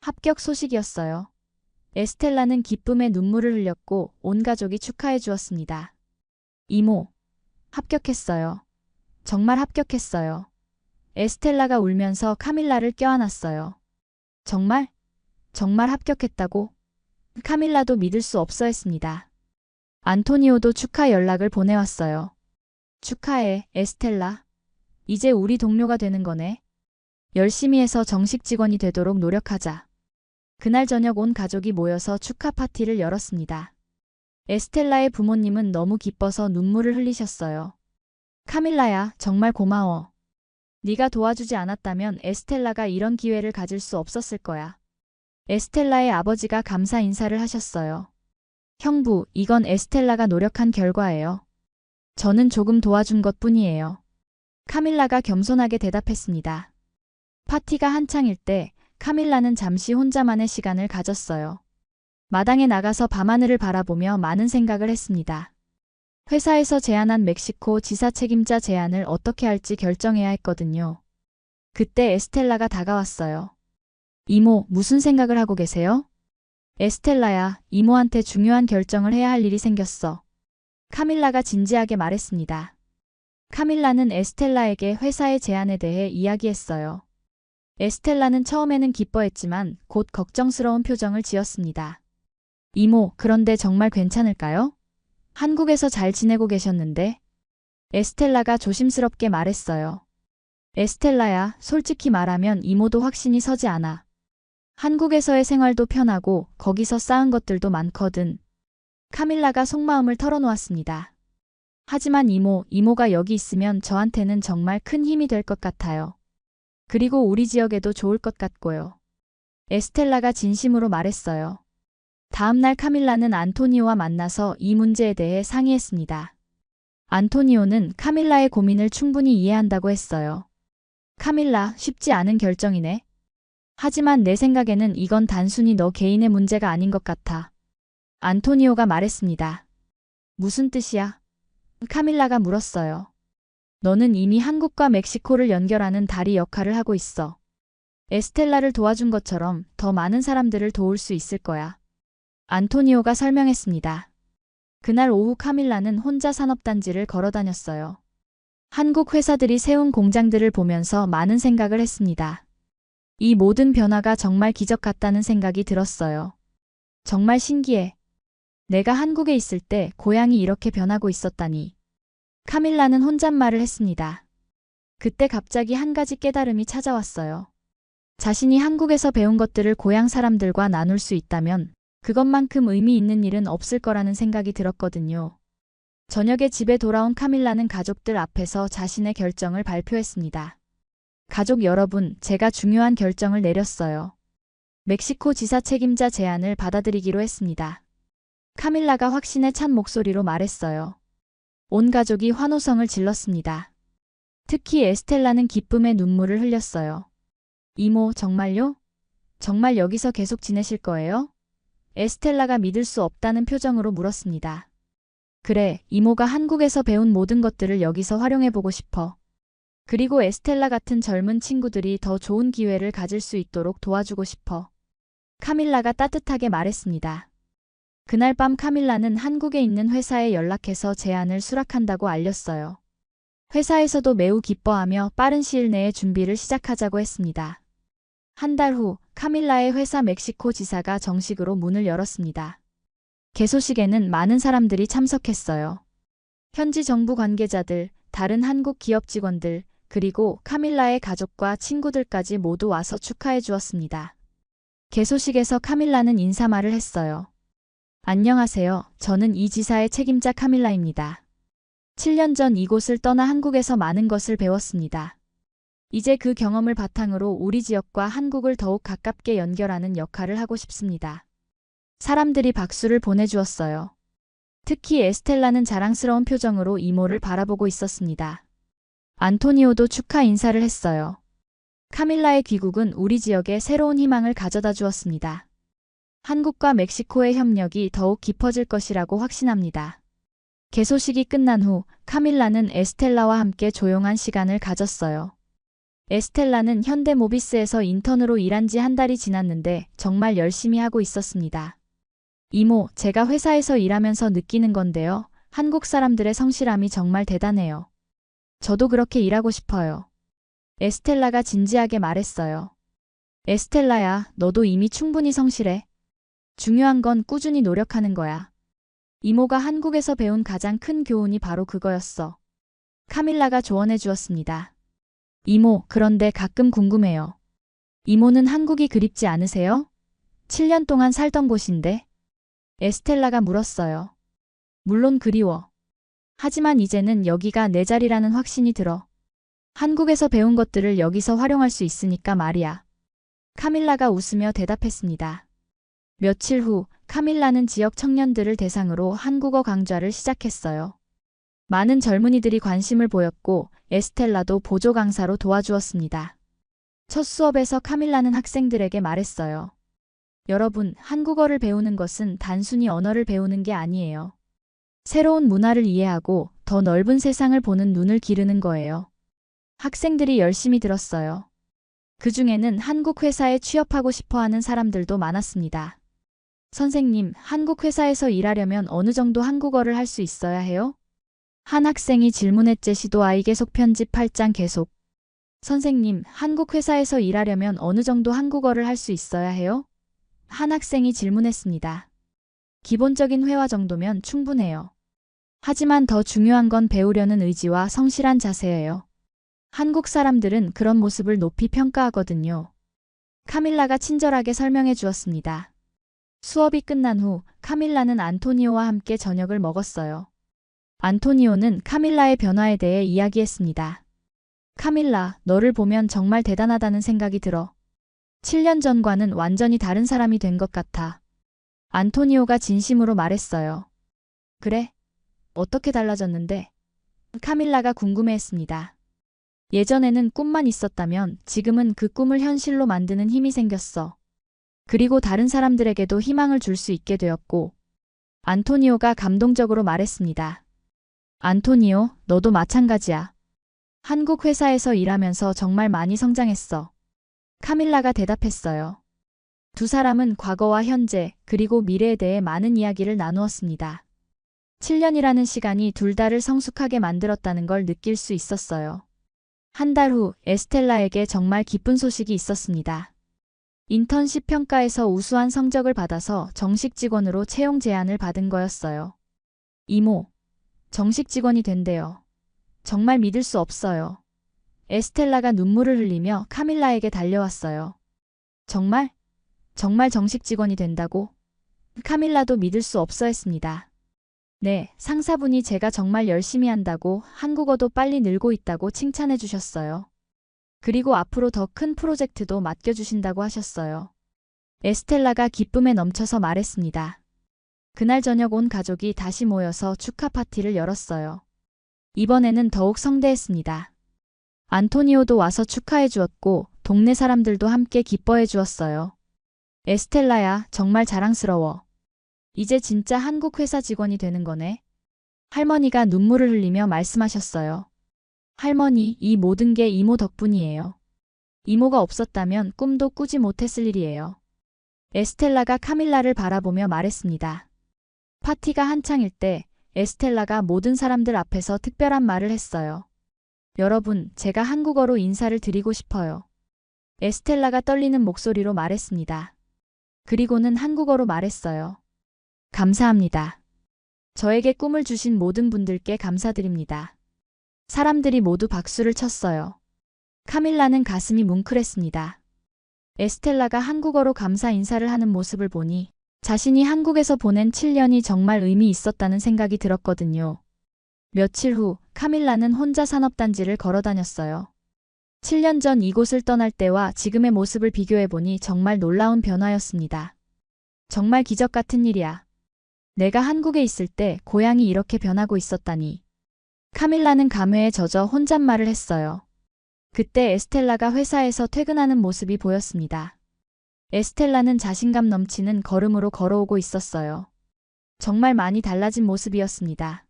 합격 소식이었어요. 에스텔라는 기쁨에 눈물을 흘렸고 온 가족이 축하해 주었습니다. 이모, 합격했어요. 정말 합격했어요. 에스텔라가 울면서 카밀라를 껴안았어요. 정말? 정말 합격했다고? 카밀라도 믿을 수 없어 했습니다. 안토니오도 축하 연락을 보내왔어요. 축하해, 에스텔라. 이제 우리 동료가 되는 거네. 열심히 해서 정식 직원이 되도록 노력하자. 그날 저녁 온 가족이 모여서 축하 파티를 열었습니다. 에스텔라의 부모님은 너무 기뻐서 눈물을 흘리셨어요. 카밀라야, 정말 고마워. 네가 도와주지 않았다면 에스텔라가 이런 기회를 가질 수 없었을 거야. 에스텔라의 아버지가 감사 인사를 하셨어요. 형부, 이건 에스텔라가 노력한 결과예요. 저는 조금 도와준 것뿐이에요. 카밀라가 겸손하게 대답했습니다. 파티가 한창일 때 카밀라는 잠시 혼자만의 시간을 가졌어요. 마당에 나가서 밤하늘을 바라보며 많은 생각을 했습니다. 회사에서 제안한 멕시코 지사 책임자 제안을 어떻게 할지 결정해야 했거든요. 그때 에스텔라가 다가왔어요. 이모, 무슨 생각을 하고 계세요? 에스텔라야, 이모한테 중요한 결정을 해야 할 일이 생겼어. 카밀라가 진지하게 말했습니다. 카밀라는 에스텔라에게 회사의 제안에 대해 이야기했어요. 에스텔라는 처음에는 기뻐했지만 곧 걱정스러운 표정을 지었습니다. 이모, 그런데 정말 괜찮을까요? 한국에서 잘 지내고 계셨는데? 에스텔라가 조심스럽게 말했어요. 에스텔라야, 솔직히 말하면 이모도 확신이 서지 않아. 한국에서의 생활도 편하고 거기서 쌓은 것들도 많거든. 카밀라가 속마음을 털어놓았습니다. 하지만 이모가 여기 있으면 저한테는 정말 큰 힘이 될 것 같아요. 그리고 우리 지역에도 좋을 것 같고요. 에스텔라가 진심으로 말했어요. 다음 날 카밀라는 안토니오와 만나서 이 문제에 대해 상의했습니다. 안토니오는 카밀라의 고민을 충분히 이해한다고 했어요. 카밀라, 쉽지 않은 결정이네. 하지만 내 생각에는 이건 단순히 너 개인의 문제가 아닌 것 같아. 안토니오가 말했습니다. 무슨 뜻이야? 카밀라가 물었어요. 너는 이미 한국과 멕시코를 연결하는 다리 역할을 하고 있어. 에스텔라를 도와준 것처럼 더 많은 사람들을 도울 수 있을 거야. 안토니오가 설명했습니다. 그날 오후 카밀라는 혼자 산업단지를 걸어 다녔어요. 한국 회사들이 세운 공장들을 보면서 많은 생각을 했습니다. 이 모든 변화가 정말 기적 같다는 생각이 들었어요. 정말 신기해. 내가 한국에 있을 때 고향이 이렇게 변하고 있었다니. 카밀라는 혼잣말을 했습니다. 그때 갑자기 한 가지 깨달음이 찾아왔어요. 자신이 한국에서 배운 것들을 고향 사람들과 나눌 수 있다면 그것만큼 의미 있는 일은 없을 거라는 생각이 들었거든요. 저녁에 집에 돌아온 카밀라는 가족들 앞에서 자신의 결정을 발표했습니다. 가족 여러분, 제가 중요한 결정을 내렸어요. 멕시코 지사 책임자 제안을 받아들이기로 했습니다. 카밀라가 확신에 찬 목소리로 말했어요. 온 가족이 환호성을 질렀습니다. 특히 에스텔라는 기쁨의 눈물을 흘렸어요. 이모, 정말요? 정말 여기서 계속 지내실 거예요? 에스텔라가 믿을 수 없다는 표정으로 물었습니다. 그래, 이모가 한국에서 배운 모든 것들을 여기서 활용해보고 싶어. 그리고 에스텔라 같은 젊은 친구들이 더 좋은 기회를 가질 수 있도록 도와주고 싶어. 카밀라가 따뜻하게 말했습니다. 그날 밤 카밀라는 한국에 있는 회사에 연락해서 제안을 수락한다고 알렸어요. 회사에서도 매우 기뻐하며 빠른 시일 내에 준비를 시작하자고 했습니다. 한 달 후 카밀라의 회사 멕시코 지사가 정식으로 문을 열었습니다. 개소식에는 많은 사람들이 참석했어요. 현지 정부 관계자들, 다른 한국 기업 직원들, 그리고 카밀라의 가족과 친구들까지 모두 와서 축하해 주었습니다. 개소식에서 카밀라는 인사말을 했어요. 안녕하세요. 저는 이 지사의 책임자 카밀라입니다. 7년 전 이곳을 떠나 한국에서 많은 것을 배웠습니다. 이제 그 경험을 바탕으로 우리 지역과 한국을 더욱 가깝게 연결하는 역할을 하고 싶습니다. 사람들이 박수를 보내주었어요. 특히 에스텔라는 자랑스러운 표정으로 이모를 바라보고 있었습니다. 안토니오도 축하 인사를 했어요. 카밀라의 귀국은 우리 지역에 새로운 희망을 가져다 주었습니다. 한국과 멕시코의 협력이 더욱 깊어질 것이라고 확신합니다. 개소식이 끝난 후 카밀라는 에스텔라와 함께 조용한 시간을 가졌어요. 에스텔라는 현대모비스에서 인턴으로 일한 지 한 달이 지났는데 정말 열심히 하고 있었습니다. 이모, 제가 회사에서 일하면서 느끼는 건데요. 한국 사람들의 성실함이 정말 대단해요. 저도 그렇게 일하고 싶어요. 에스텔라가 진지하게 말했어요. 에스텔라야, 너도 이미 충분히 성실해. 중요한 건 꾸준히 노력하는 거야. 이모가 한국에서 배운 가장 큰 교훈이 바로 그거였어. 카밀라가 조언해 주었습니다. 이모, 그런데 가끔 궁금해요. 이모는 한국이 그립지 않으세요? 7년 동안 살던 곳인데? 에스텔라가 물었어요. 물론 그리워. 하지만 이제는 여기가 내 자리라는 확신이 들어. 한국에서 배운 것들을 여기서 활용할 수 있으니까 말이야. 카밀라가 웃으며 대답했습니다. 며칠 후 카밀라는 지역 청년들을 대상으로 한국어 강좌를 시작했어요. 많은 젊은이들이 관심을 보였고 에스텔라도 보조 강사로 도와주었습니다. 첫 수업에서 카밀라는 학생들에게 말했어요. 여러분, 한국어를 배우는 것은 단순히 언어를 배우는 게 아니에요. 새로운 문화를 이해하고 더 넓은 세상을 보는 눈을 기르는 거예요. 학생들이 열심히 들었어요. 그 중에는 한국 회사에 취업하고 싶어 하는 사람들도 많았습니다. 선생님, 한국 회사에서 일하려면 어느 정도 한국어를 할 수 있어야 해요? 한 학생이 질문했제. 시도 아이 계속 편집 8장 계속. 선생님, 한국 회사에서 일하려면 어느 정도 한국어를 할 수 있어야 해요? 한 학생이 질문했습니다. 기본적인 회화 정도면 충분해요. 하지만 더 중요한 건 배우려는 의지와 성실한 자세예요. 한국 사람들은 그런 모습을 높이 평가하거든요. 카밀라가 친절하게 설명해 주었습니다. 수업이 끝난 후 카밀라는 안토니오와 함께 저녁을 먹었어요. 안토니오는 카밀라의 변화에 대해 이야기했습니다. 카밀라, 너를 보면 정말 대단하다는 생각이 들어. 7년 전과는 완전히 다른 사람이 된 것 같아. 안토니오가 진심으로 말했어요. 그래? 어떻게 달라졌는데? 카밀라가 궁금해했습니다. 예전에는 꿈만 있었다면 지금은 그 꿈을 현실로 만드는 힘이 생겼어. 그리고 다른 사람들에게도 희망을 줄 수 있게 되었고. 안토니오가 감동적으로 말했습니다. 안토니오, 너도 마찬가지야. 한국 회사에서 일하면서 정말 많이 성장했어. 카밀라가 대답했어요. 두 사람은 과거와 현재, 그리고 미래에 대해 많은 이야기를 나누었습니다. 7년이라는 시간이 둘 다를 성숙하게 만들었다는 걸 느낄 수 있었어요. 한 달 후 에스텔라에게 정말 기쁜 소식이 있었습니다. 인턴십 평가에서 우수한 성적을 받아서 정식 직원으로 채용 제안을 받은 거였어요. 이모, 정식 직원이 된대요. 정말 믿을 수 없어요. 에스텔라가 눈물을 흘리며 카밀라에게 달려왔어요. 정말? 정말 정식 직원이 된다고? 카밀라도 믿을 수 없어 했습니다. 네, 상사분이 제가 정말 열심히 한다고 한국어도 빨리 늘고 있다고 칭찬해 주셨어요. 그리고 앞으로 더 큰 프로젝트도 맡겨주신다고 하셨어요. 에스텔라가 기쁨에 넘쳐서 말했습니다. 그날 저녁 온 가족이 다시 모여서 축하 파티를 열었어요. 이번에는 더욱 성대했습니다. 안토니오도 와서 축하해 주었고 동네 사람들도 함께 기뻐해 주었어요. 에스텔라야, 정말 자랑스러워. 이제 진짜 한국 회사 직원이 되는 거네. 할머니가 눈물을 흘리며 말씀하셨어요. 할머니, 이 모든 게 이모 덕분이에요. 이모가 없었다면 꿈도 꾸지 못했을 일이에요. 에스텔라가 카밀라를 바라보며 말했습니다. 파티가 한창일 때 에스텔라가 모든 사람들 앞에서 특별한 말을 했어요. 여러분, 제가 한국어로 인사를 드리고 싶어요. 에스텔라가 떨리는 목소리로 말했습니다. 그리고는 한국어로 말했어요. 감사합니다. 저에게 꿈을 주신 모든 분들께 감사드립니다. 사람들이 모두 박수를 쳤어요. 카밀라는 가슴이 뭉클했습니다. 에스텔라가 한국어로 감사 인사를 하는 모습을 보니 자신이 한국에서 보낸 7년이 정말 의미 있었다는 생각이 들었거든요. 며칠 후 카밀라는 혼자 산업단지를 걸어 다녔어요. 7년 전 이곳을 떠날 때와 지금의 모습을 비교해보니 정말 놀라운 변화였습니다. 정말 기적 같은 일이야. 내가 한국에 있을 때 고향이 이렇게 변하고 있었다니. 카밀라는 감회에 젖어 혼잣말을 했어요. 그때 에스텔라가 회사에서 퇴근하는 모습이 보였습니다. 에스텔라는 자신감 넘치는 걸음으로 걸어오고 있었어요. 정말 많이 달라진 모습이었습니다.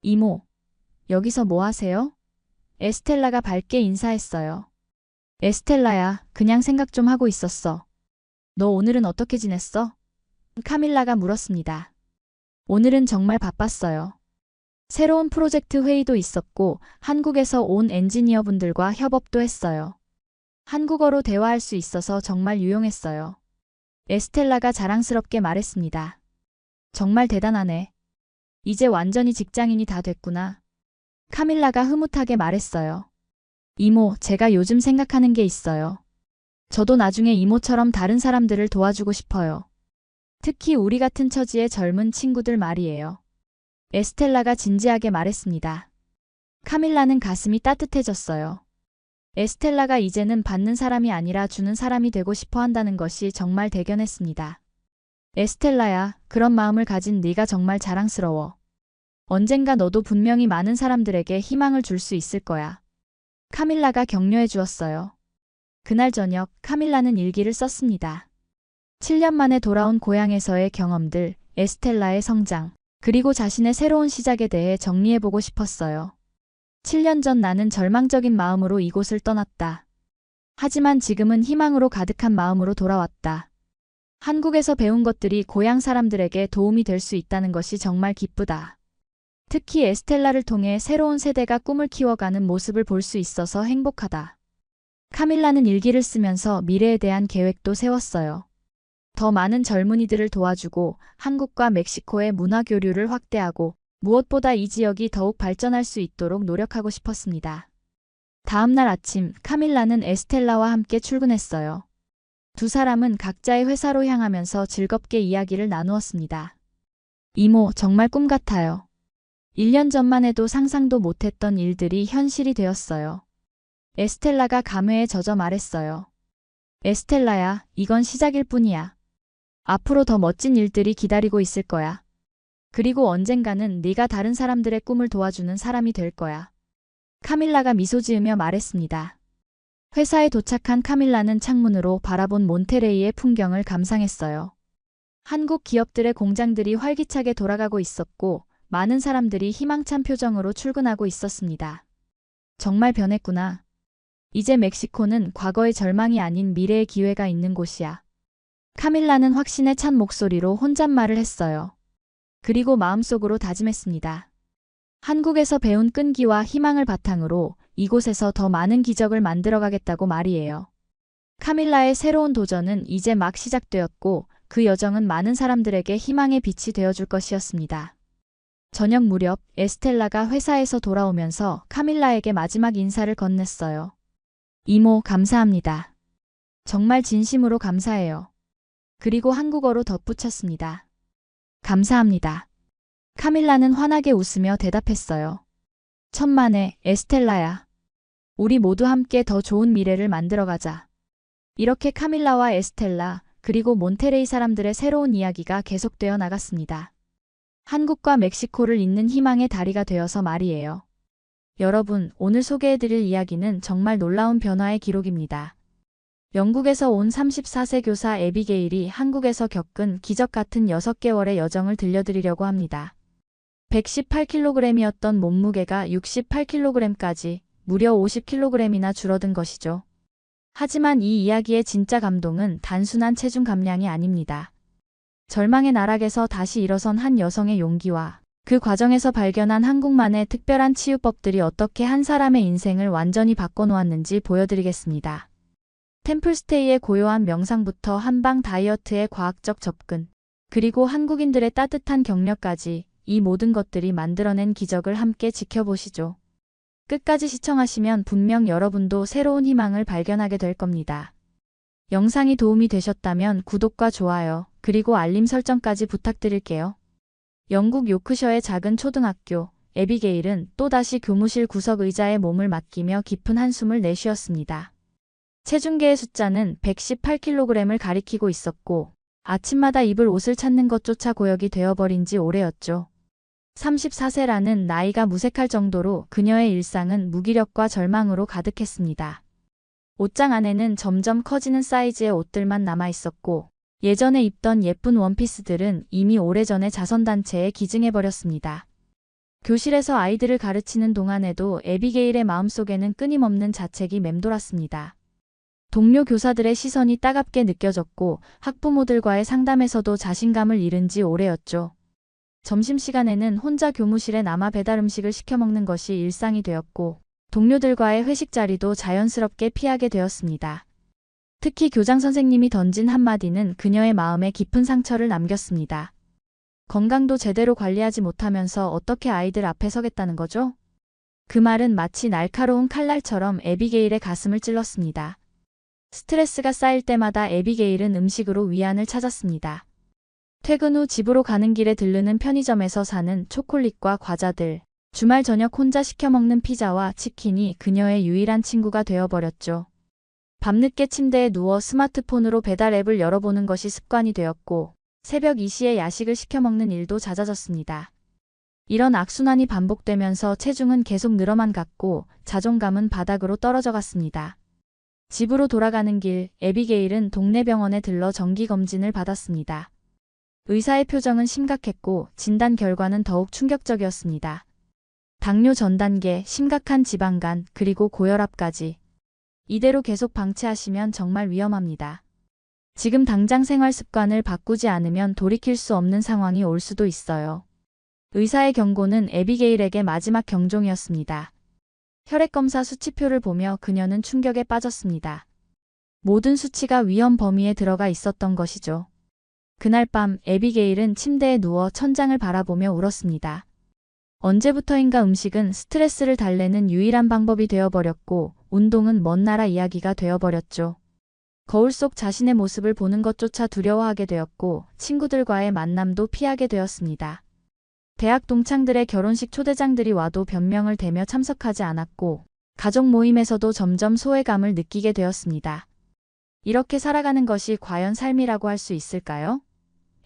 이모, 여기서 뭐 하세요? 에스텔라가 밝게 인사했어요. 에스텔라야, 그냥 생각 좀 하고 있었어. 너 오늘은 어떻게 지냈어? 카밀라가 물었습니다. 오늘은 정말 바빴어요. 새로운 프로젝트 회의도 있었고 한국에서 온 엔지니어분들과 협업도 했어요. 한국어로 대화할 수 있어서 정말 유용했어요. 에스텔라가 자랑스럽게 말했습니다. 정말 대단하네. 이제 완전히 직장인이 다 됐구나. 카밀라가 흐뭇하게 말했어요. 이모, 제가 요즘 생각하는 게 있어요. 저도 나중에 이모처럼 다른 사람들을 도와주고 싶어요. 특히 우리 같은 처지의 젊은 친구들 말이에요. 에스텔라가 진지하게 말했습니다. 카밀라는 가슴이 따뜻해졌어요. 에스텔라가 이제는 받는 사람이 아니라 주는 사람이 되고 싶어 한다는 것이 정말 대견했습니다. 에스텔라야, 그런 마음을 가진 네가 정말 자랑스러워. 언젠가 너도 분명히 많은 사람들에게 희망을 줄 수 있을 거야. 카밀라가 격려해 주었어요. 그날 저녁 카밀라는 일기를 썼습니다. 7년 만에 돌아온 고향에서의 경험들, 에스텔라의 성장, 그리고 자신의 새로운 시작에 대해 정리해보고 싶었어요. 7년 전 나는 절망적인 마음으로 이곳을 떠났다. 하지만 지금은 희망으로 가득한 마음으로 돌아왔다. 한국에서 배운 것들이 고향 사람들에게 도움이 될 수 있다는 것이 정말 기쁘다. 특히 에스텔라를 통해 새로운 세대가 꿈을 키워가는 모습을 볼 수 있어서 행복하다. 카밀라는 일기를 쓰면서 미래에 대한 계획도 세웠어요. 더 많은 젊은이들을 도와주고 한국과 멕시코의 문화 교류를 확대하고 무엇보다 이 지역이 더욱 발전할 수 있도록 노력하고 싶었습니다. 다음 날 아침, 카밀라는 에스텔라와 함께 출근했어요. 두 사람은 각자의 회사로 향하면서 즐겁게 이야기를 나누었습니다. 이모, 정말 꿈 같아요. 1년 전만 해도 상상도 못했던 일들이 현실이 되었어요. 에스텔라가 감회에 젖어 말했어요. 에스텔라야, 이건 시작일 뿐이야. 앞으로 더 멋진 일들이 기다리고 있을 거야. 그리고 언젠가는 네가 다른 사람들의 꿈을 도와주는 사람이 될 거야. 카밀라가 미소 지으며 말했습니다. 회사에 도착한 카밀라는 창문으로 바라본 몬테레이의 풍경을 감상했어요. 한국 기업들의 공장들이 활기차게 돌아가고 있었고 많은 사람들이 희망찬 표정으로 출근하고 있었습니다. 정말 변했구나. 이제 멕시코는 과거의 절망이 아닌 미래의 기회가 있는 곳이야. 카밀라는 확신에 찬 목소리로 혼잣말을 했어요. 그리고 마음속으로 다짐했습니다. 한국에서 배운 끈기와 희망을 바탕으로 이곳에서 더 많은 기적을 만들어가겠다고 말이에요. 카밀라의 새로운 도전은 이제 막 시작되었고 그 여정은 많은 사람들에게 희망의 빛이 되어줄 것이었습니다. 저녁 무렵 에스텔라가 회사에서 돌아오면서 카밀라에게 마지막 인사를 건넸어요. 이모, 감사합니다. 정말 진심으로 감사해요. 그리고 한국어로 덧붙였습니다. 감사합니다. 카밀라는 환하게 웃으며 대답했어요. 천만에, 에스텔라야. 우리 모두 함께 더 좋은 미래를 만들어가자. 이렇게 카밀라와 에스텔라, 그리고 몬테레이 사람들의 새로운 이야기가 계속되어 나갔습니다. 한국과 멕시코를 잇는 희망의 다리가 되어서 말이에요. 여러분, 오늘 소개해드릴 이야기는 정말 놀라운 변화의 기록입니다. 영국에서 온 34세 교사 에비게일이 한국에서 겪은 기적 같은 6개월의 여정을 들려드리려고 합니다. 118kg이었던 몸무게가 68kg까지 무려 50kg이나 줄어든 것이죠. 하지만 이 이야기의 진짜 감동은 단순한 체중 감량이 아닙니다. 절망의 나락에서 다시 일어선 한 여성의 용기와 그 과정에서 발견한 한국만의 특별한 치유법들이 어떻게 한 사람의 인생을 완전히 바꿔놓았는지 보여드리겠습니다. 템플스테이의 고요한 명상부터 한방 다이어트의 과학적 접근, 그리고 한국인들의 따뜻한 격려까지 이 모든 것들이 만들어낸 기적을 함께 지켜보시죠. 끝까지 시청하시면 분명 여러분도 새로운 희망을 발견하게 될 겁니다. 영상이 도움이 되셨다면 구독과 좋아요, 그리고 알림 설정까지 부탁드릴게요. 영국 요크셔의 작은 초등학교, 에비게일은 또다시 교무실 구석 의자에 몸을 맡기며 깊은 한숨을 내쉬었습니다. 체중계의 숫자는 118kg을 가리키고 있었고 아침마다 입을 옷을 찾는 것조차 고역이 되어버린 지 오래였죠. 34세라는 나이가 무색할 정도로 그녀의 일상은 무기력과 절망으로 가득했습니다. 옷장 안에는 점점 커지는 사이즈의 옷들만 남아있었고 예전에 입던 예쁜 원피스들은 이미 오래전에 자선단체에 기증해버렸습니다. 교실에서 아이들을 가르치는 동안에도 에비게일의 마음속에는 끊임없는 자책이 맴돌았습니다. 동료 교사들의 시선이 따갑게 느껴졌고 학부모들과의 상담에서도 자신감을 잃은 지 오래였죠. 점심시간에는 혼자 교무실에 남아 배달 음식을 시켜 먹는 것이 일상이 되었고 동료들과의 회식 자리도 자연스럽게 피하게 되었습니다. 특히 교장 선생님이 던진 한마디는 그녀의 마음에 깊은 상처를 남겼습니다. 건강도 제대로 관리하지 못하면서 어떻게 아이들 앞에 서겠다는 거죠? 그 말은 마치 날카로운 칼날처럼 에비게일의 가슴을 찔렀습니다. 스트레스가 쌓일 때마다 에비게일은 음식으로 위안을 찾았습니다. 퇴근 후 집으로 가는 길에 들르는 편의점에서 사는 초콜릿과 과자들, 주말 저녁 혼자 시켜 먹는 피자와 치킨이 그녀의 유일한 친구가 되어버렸죠. 밤늦게 침대에 누워 스마트폰으로 배달 앱을 열어보는 것이 습관이 되었고 새벽 2시에 야식을 시켜 먹는 일도 잦아졌습니다. 이런 악순환이 반복되면서 체중은 계속 늘어만 갔고 자존감은 바닥으로 떨어져 갔습니다. 집으로 돌아가는 길, 에비게일은 동네 병원에 들러 정기검진을 받았습니다. 의사의 표정은 심각했고 진단 결과는 더욱 충격적이었습니다. 당뇨 전 단계, 심각한 지방간, 그리고 고혈압까지. 이대로 계속 방치하시면 정말 위험합니다. 지금 당장 생활 습관을 바꾸지 않으면 돌이킬 수 없는 상황이 올 수도 있어요. 의사의 경고는 에비게일에게 마지막 경종이었습니다. 혈액검사 수치표를 보며 그녀는 충격에 빠졌습니다. 모든 수치가 위험 범위에 들어가 있었던 것이죠. 그날 밤 에비게일은 침대에 누워 천장을 바라보며 울었습니다. 언제부터인가 음식은 스트레스를 달래는 유일한 방법이 되어버렸고 운동은 먼 나라 이야기가 되어버렸죠. 거울 속 자신의 모습을 보는 것조차 두려워하게 되었고 친구들과의 만남도 피하게 되었습니다. 대학 동창들의 결혼식 초대장들이 와도 변명을 대며 참석하지 않았고 가족 모임에서도 점점 소외감을 느끼게 되었습니다. 이렇게 살아가는 것이 과연 삶이라고 할 수 있을까요?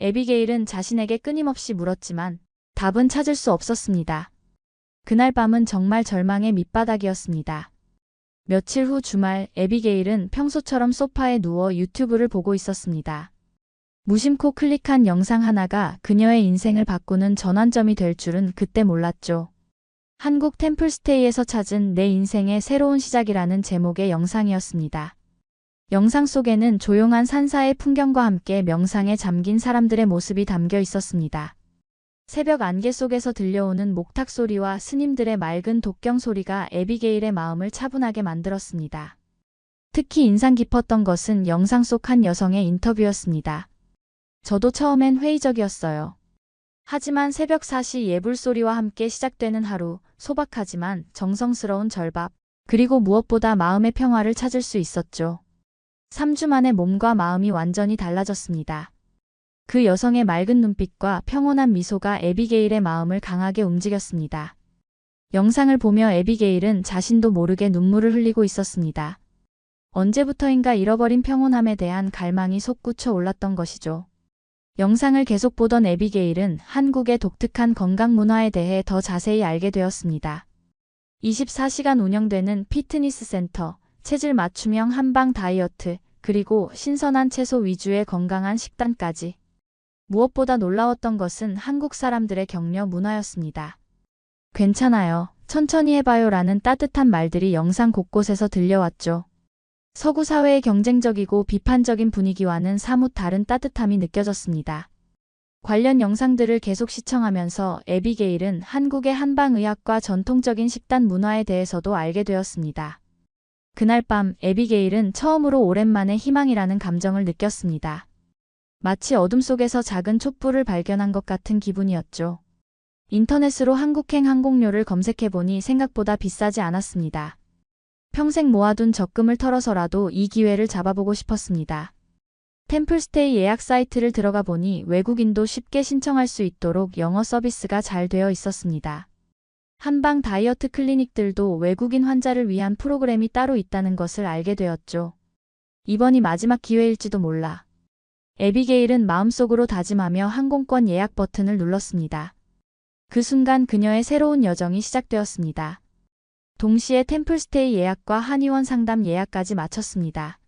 에비게일은 자신에게 끊임없이 물었지만 답은 찾을 수 없었습니다. 그날 밤은 정말 절망의 밑바닥이었습니다. 며칠 후 주말 에비게일은 평소처럼 소파에 누워 유튜브를 보고 있었습니다. 무심코 클릭한 영상 하나가 그녀의 인생을 바꾸는 전환점이 될 줄은 그때 몰랐죠. 한국 템플스테이에서 찾은 내 인생의 새로운 시작이라는 제목의 영상이었습니다. 영상 속에는 조용한 산사의 풍경과 함께 명상에 잠긴 사람들의 모습이 담겨 있었습니다. 새벽 안개 속에서 들려오는 목탁 소리와 스님들의 맑은 독경 소리가 에비게일의 마음을 차분하게 만들었습니다. 특히 인상 깊었던 것은 영상 속 한 여성의 인터뷰였습니다. 저도 처음엔 회의적이었어요. 하지만 새벽 4시 예불 소리와 함께 시작되는 하루, 소박하지만 정성스러운 절밥, 그리고 무엇보다 마음의 평화를 찾을 수 있었죠. 3주 만에 몸과 마음이 완전히 달라졌습니다. 그 여성의 맑은 눈빛과 평온한 미소가 에비게일의 마음을 강하게 움직였습니다. 영상을 보며 에비게일은 자신도 모르게 눈물을 흘리고 있었습니다. 언제부터인가 잃어버린 평온함에 대한 갈망이 솟구쳐 올랐던 것이죠. 영상을 계속 보던 에비게일은 한국의 독특한 건강 문화에 대해 더 자세히 알게 되었습니다. 24시간 운영되는 피트니스 센터, 체질 맞춤형 한방 다이어트, 그리고 신선한 채소 위주의 건강한 식단까지. 무엇보다 놀라웠던 것은 한국 사람들의 격려 문화였습니다. 괜찮아요. 천천히 해봐요 라는 따뜻한 말들이 영상 곳곳에서 들려왔죠. 서구 사회의 경쟁적이고 비판적인 분위기와는 사뭇 다른 따뜻함이 느껴졌습니다. 관련 영상들을 계속 시청하면서 에비게일은 한국의 한방의학과 전통적인 식단 문화에 대해서도 알게 되었습니다. 그날 밤 에비게일은 처음으로 오랜만에 희망이라는 감정을 느꼈습니다. 마치 어둠 속에서 작은 촛불을 발견한 것 같은 기분이었죠. 인터넷으로 한국행 항공료를 검색해보니 생각보다 비싸지 않았습니다. 평생 모아둔 적금을 털어서라도 이 기회를 잡아보고 싶었습니다. 템플스테이 예약 사이트를 들어가 보니 외국인도 쉽게 신청할 수 있도록 영어 서비스가 잘 되어 있었습니다. 한방 다이어트 클리닉들도 외국인 환자를 위한 프로그램이 따로 있다는 것을 알게 되었죠. 이번이 마지막 기회일지도 몰라. 에비게일은 마음속으로 다짐하며 항공권 예약 버튼을 눌렀습니다. 그 순간 그녀의 새로운 여정이 시작되었습니다. 동시에 템플스테이 예약과 한의원 상담 예약까지 마쳤습니다.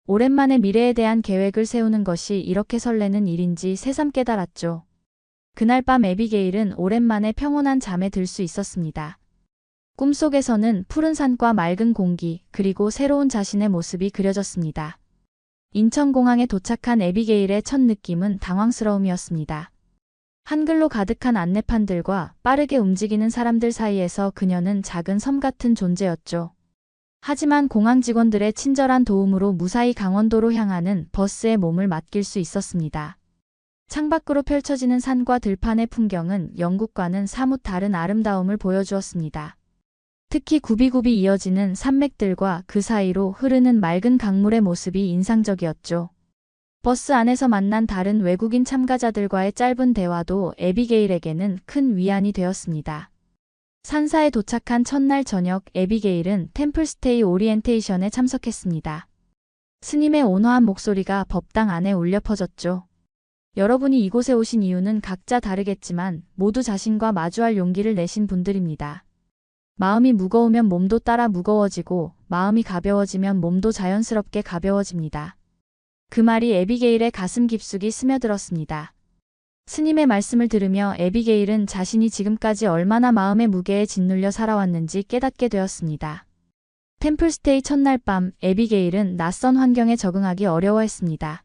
오랜만에 미래에 대한 계획을 세우는 것이 이렇게 설레는 일인지 새삼 깨달았죠. 그날 밤 에비게일은 오랜만에 평온한 잠에 들 수 있었습니다. 꿈속에서는 푸른 산과 맑은 공기, 그리고 새로운 자신의 모습이 그려졌습니다. 인천공항에 도착한 에비게일의 첫 느낌은 당황스러움이었습니다. 한글로 가득한 안내판들과 빠르게 움직이는 사람들 사이에서 그녀는 작은 섬 같은 존재였죠. 하지만 공항 직원들의 친절한 도움으로 무사히 강원도로 향하는 버스에 몸을 맡길 수 있었습니다. 창밖으로 펼쳐지는 산과 들판의 풍경은 영국과는 사뭇 다른 아름다움을 보여주었습니다. 특히 굽이굽이 이어지는 산맥들과 그 사이로 흐르는 맑은 강물의 모습이 인상적이었죠. 버스 안에서 만난 다른 외국인 참가자들과의 짧은 대화도 에비게일에게는 큰 위안이 되었습니다. 산사에 도착한 첫날 저녁 에비게일은 템플스테이 오리엔테이션에 참석했습니다. 스님의 온화한 목소리가 법당 안에 울려 퍼졌죠. 여러분이 이곳에 오신 이유는 각자 다르겠지만 모두 자신과 마주할 용기를 내신 분들입니다. 마음이 무거우면 몸도 따라 무거워지고 마음이 가벼워지면 몸도 자연스럽게 가벼워집니다. 그 말이 에비게일의 가슴 깊숙이 스며들었습니다. 스님의 말씀을 들으며 에비게일은 자신이 지금까지 얼마나 마음의 무게에 짓눌려 살아왔는지 깨닫게 되었습니다. 템플스테이 첫날 밤 에비게일은 낯선 환경에 적응하기 어려워했습니다.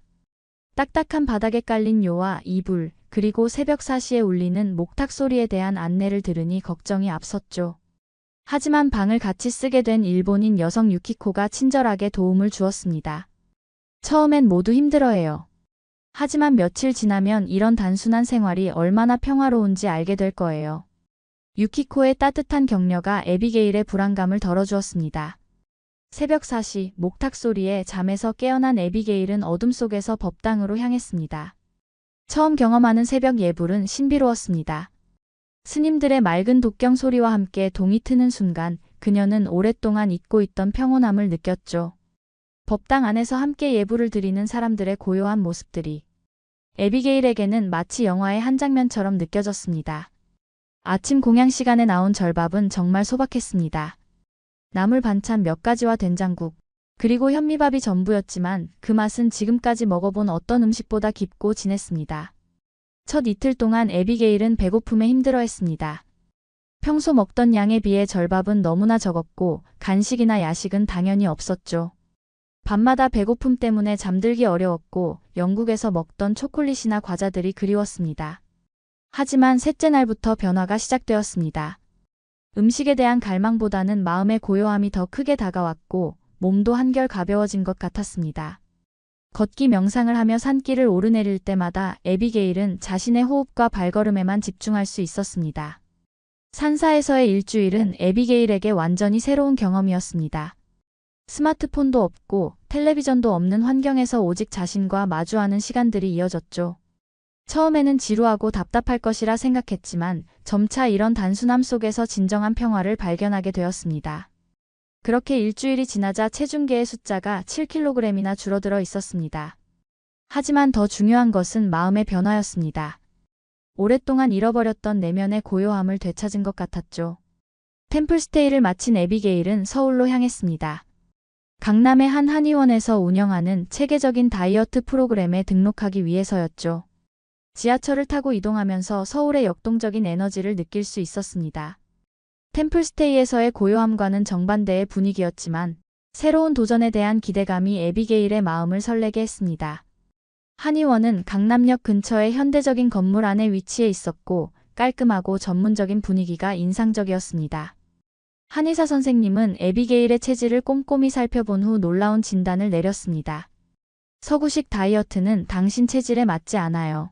딱딱한 바닥에 깔린 요와 이불, 그리고 새벽 4시에 울리는 목탁 소리에 대한 안내를 들으니 걱정이 앞섰죠. 하지만 방을 같이 쓰게 된 일본인 여성 유키코가 친절하게 도움을 주었습니다. 처음엔 모두 힘들어해요. 하지만 며칠 지나면 이런 단순한 생활이 얼마나 평화로운지 알게 될 거예요. 유키코의 따뜻한 격려가 에비게일의 불안감을 덜어주었습니다. 새벽 4시 목탁 소리에 잠에서 깨어난 에비게일은 어둠 속에서 법당으로 향했습니다. 처음 경험하는 새벽 예불은 신비로웠습니다. 스님들의 맑은 독경 소리와 함께 동이 트는 순간 그녀는 오랫동안 잊고 있던 평온함을 느꼈죠. 법당 안에서 함께 예불을 드리는 사람들의 고요한 모습들이 에비게일에게는 마치 영화의 한 장면처럼 느껴졌습니다. 아침 공양 시간에 나온 절밥은 정말 소박했습니다. 나물 반찬 몇 가지와 된장국, 그리고 현미밥이 전부였지만 그 맛은 지금까지 먹어본 어떤 음식보다 깊고 진했습니다. 첫 이틀 동안 에비게일은 배고픔에 힘들어했습니다. 평소 먹던 양에 비해 절밥은 너무나 적었고 간식이나 야식은 당연히 없었죠. 밤마다 배고픔 때문에 잠들기 어려웠고 영국에서 먹던 초콜릿이나 과자들이 그리웠습니다. 하지만 셋째 날부터 변화가 시작되었습니다. 음식에 대한 갈망보다는 마음의 고요함이 더 크게 다가왔고 몸도 한결 가벼워진 것 같았습니다. 걷기 명상을 하며 산길을 오르내릴 때마다 에비게일은 자신의 호흡과 발걸음에만 집중할 수 있었습니다. 산사에서의 일주일은 에비게일에게 완전히 새로운 경험이었습니다. 스마트폰도 없고 텔레비전도 없는 환경에서 오직 자신과 마주하는 시간들이 이어졌죠. 처음에는 지루하고 답답할 것이라 생각했지만 점차 이런 단순함 속에서 진정한 평화를 발견하게 되었습니다. 그렇게 일주일이 지나자 체중계의 숫자가 7kg이나 줄어들어 있었습니다. 하지만 더 중요한 것은 마음의 변화였습니다. 오랫동안 잃어버렸던 내면의 고요함을 되찾은 것 같았죠. 템플스테이를 마친 에비게일은 서울로 향했습니다. 강남의 한 한의원에서 운영하는 체계적인 다이어트 프로그램에 등록하기 위해서였죠. 지하철을 타고 이동하면서 서울의 역동적인 에너지를 느낄 수 있었습니다. 템플스테이에서의 고요함과는 정반대의 분위기였지만 새로운 도전에 대한 기대감이 에비게일의 마음을 설레게 했습니다. 한의원은 강남역 근처의 현대적인 건물 안에 위치해 있었고 깔끔하고 전문적인 분위기가 인상적이었습니다. 한의사 선생님은 에비게일의 체질을 꼼꼼히 살펴본 후 놀라운 진단을 내렸습니다. 서구식 다이어트는 당신 체질에 맞지 않아요.